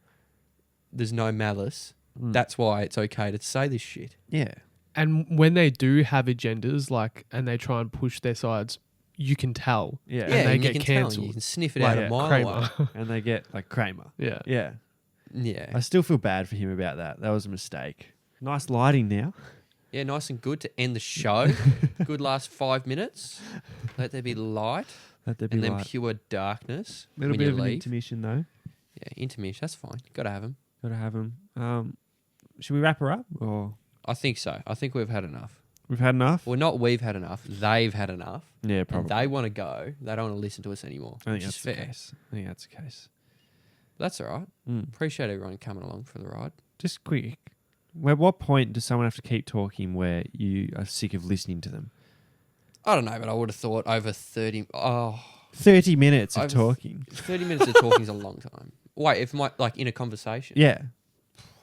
Speaker 2: There's no malice.
Speaker 1: Mm.
Speaker 2: That's why it's okay to say this shit.
Speaker 1: Yeah.
Speaker 3: And when they do have agendas like and they try and push their sides, you can tell.
Speaker 1: Yeah.
Speaker 3: And they
Speaker 2: and you
Speaker 3: get
Speaker 2: can tell,
Speaker 3: cancelled.
Speaker 2: you can sniff it
Speaker 3: Like
Speaker 2: out a mile
Speaker 3: Kramer.
Speaker 2: away.
Speaker 1: And they get like Kramer.
Speaker 3: Yeah.
Speaker 1: Yeah.
Speaker 2: Yeah,
Speaker 1: I still feel bad for him about that. That was a mistake. Nice lighting now.
Speaker 2: yeah, nice and good to end the show. Good last 5 minutes. Let there be light
Speaker 1: Let there be
Speaker 2: and then
Speaker 1: light.
Speaker 2: pure darkness
Speaker 1: Little
Speaker 2: when
Speaker 1: bit
Speaker 2: you
Speaker 1: of an
Speaker 2: leave.
Speaker 1: intermission though.
Speaker 2: Yeah, intermission. That's fine. Got to have them.
Speaker 1: Got to have them. should we wrap her up? Or
Speaker 2: I think so. I think we've had enough.
Speaker 1: we've had enough?
Speaker 2: Well, not we've had enough. They've had enough.
Speaker 1: Yeah,
Speaker 2: And
Speaker 1: probably.
Speaker 2: they want to go. They don't want to listen to us anymore.
Speaker 1: I think
Speaker 2: which
Speaker 1: that's
Speaker 2: is
Speaker 1: the
Speaker 2: fair.
Speaker 1: case. I think that's the case.
Speaker 2: That's all right.
Speaker 1: Mm.
Speaker 2: Appreciate everyone coming along for the ride.
Speaker 1: Just quick. At what point does someone have to keep talking where you are sick of listening to them?
Speaker 2: I don't know, but I would have thought over 30...
Speaker 1: 30 minutes of
Speaker 2: I've-
Speaker 1: talking.
Speaker 2: 30 minutes of talking is a long time. Wait, if like in a conversation?
Speaker 1: Yeah.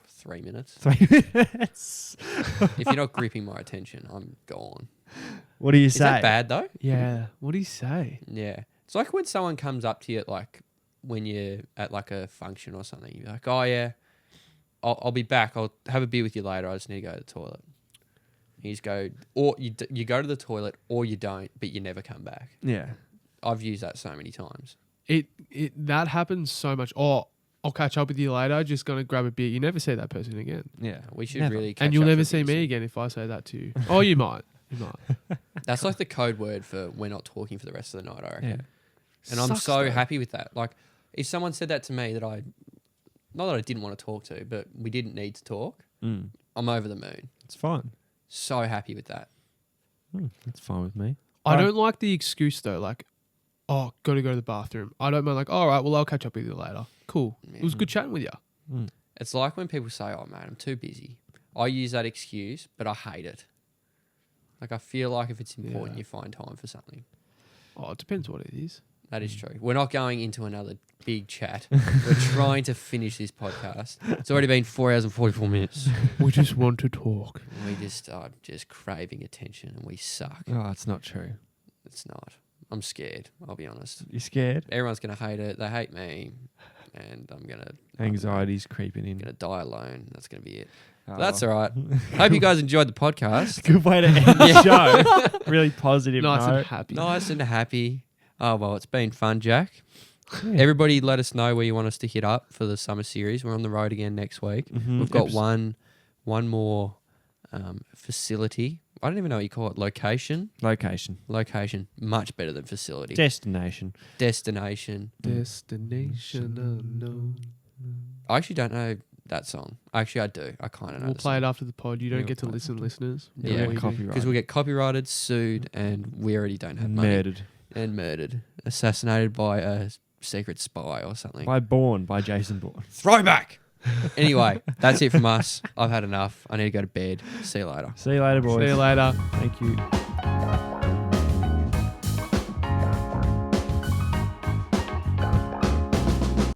Speaker 2: 3 minutes.
Speaker 1: 3 minutes.
Speaker 2: If you're not gripping my attention, I'm gone.
Speaker 1: What do you
Speaker 2: Is
Speaker 1: say?
Speaker 2: that bad though?
Speaker 3: Yeah. What do you say?
Speaker 2: Yeah. It's like when someone comes up to you like when you're at like a function or something. You're like, oh yeah, I'll be back. I'll have a beer with you later. I just need to go to the toilet. You just go, or you go to the toilet or you don't, but you never come back.
Speaker 1: Yeah.
Speaker 2: I've used that so many times.
Speaker 3: That happens so much. Oh, I'll catch up with you later. Just gonna grab a beer. You never see that person again,
Speaker 1: Yeah.
Speaker 2: We should
Speaker 1: Never.
Speaker 2: really catch
Speaker 3: and you'll
Speaker 2: up
Speaker 3: never
Speaker 2: for
Speaker 3: see
Speaker 2: beers.
Speaker 3: me again if I say that to you. Oh, you might. You might.
Speaker 2: That's like the code word for we're not talking for the rest of the night, I reckon.
Speaker 1: Yeah.
Speaker 2: And I'm
Speaker 3: Sucks,
Speaker 2: so
Speaker 3: though.
Speaker 2: happy with that. Like, if someone said that to me not that I didn't want to talk to, but we didn't need to talk, I'm over the moon.
Speaker 1: It's fine.
Speaker 2: So happy with that.
Speaker 1: That's fine with me.
Speaker 3: I
Speaker 1: Right.
Speaker 3: don't like the excuse though. Like, oh, got to go to the bathroom. I don't mind. Like, all right, well, I'll catch up with you later. Cool. It was good chatting with you.
Speaker 2: It's like when people say, oh, man, I'm too busy. I use that excuse, but I hate it. Like, I feel like if it's important,
Speaker 3: Yeah.
Speaker 2: you find time for something.
Speaker 3: Oh, it depends what it is.
Speaker 2: That is true. We're not going into another big chat. We're trying to finish this podcast. It's already been 4 hours and 44 minutes.
Speaker 3: We just want to talk.
Speaker 2: We just are just craving attention and we suck.
Speaker 1: Oh, it's not true.
Speaker 2: It's not. I'm scared, I'll be honest.
Speaker 1: You scared?
Speaker 2: Everyone's going to hate it. They hate me. And I'm going to...
Speaker 1: Anxiety's creeping in.
Speaker 2: I'm going to die alone. That's going to be it.
Speaker 1: Oh.
Speaker 2: That's all right. Hope you guys enjoyed the podcast.
Speaker 1: Good way to end the show. Really positive
Speaker 3: Nice
Speaker 1: note.
Speaker 3: and happy.
Speaker 2: Nice and happy. Oh, well, it's been fun, Jack.
Speaker 1: Yeah.
Speaker 2: Everybody let us know where you want us to hit up for the summer series. We're on the road again next week.
Speaker 1: Mhm.
Speaker 2: We've got one more facility. I don't even know what you call it. Location.
Speaker 1: Location.
Speaker 2: Much better than facility.
Speaker 1: Destination.
Speaker 2: Destination.
Speaker 3: Destination unknown.
Speaker 2: I actually don't know that song. Actually, I do. I kind of know.
Speaker 3: We'll play it after the pod. You
Speaker 1: Yeah,
Speaker 3: don't get to
Speaker 1: we'll play
Speaker 3: listen,
Speaker 1: it.
Speaker 3: listeners.
Speaker 2: Yeah,
Speaker 3: Don't leave me.
Speaker 1: copyright.
Speaker 2: Because we'll get copyrighted, sued, and we already don't have
Speaker 1: And
Speaker 2: money.
Speaker 1: murdered.
Speaker 2: And murdered. Assassinated by a secret spy or something.
Speaker 1: By Jason Bourne.
Speaker 2: Throwback! Anyway, that's it from us. I've had enough. I need to go to bed. See you later.
Speaker 1: See you later, boys.
Speaker 3: See you later.
Speaker 1: Thank you.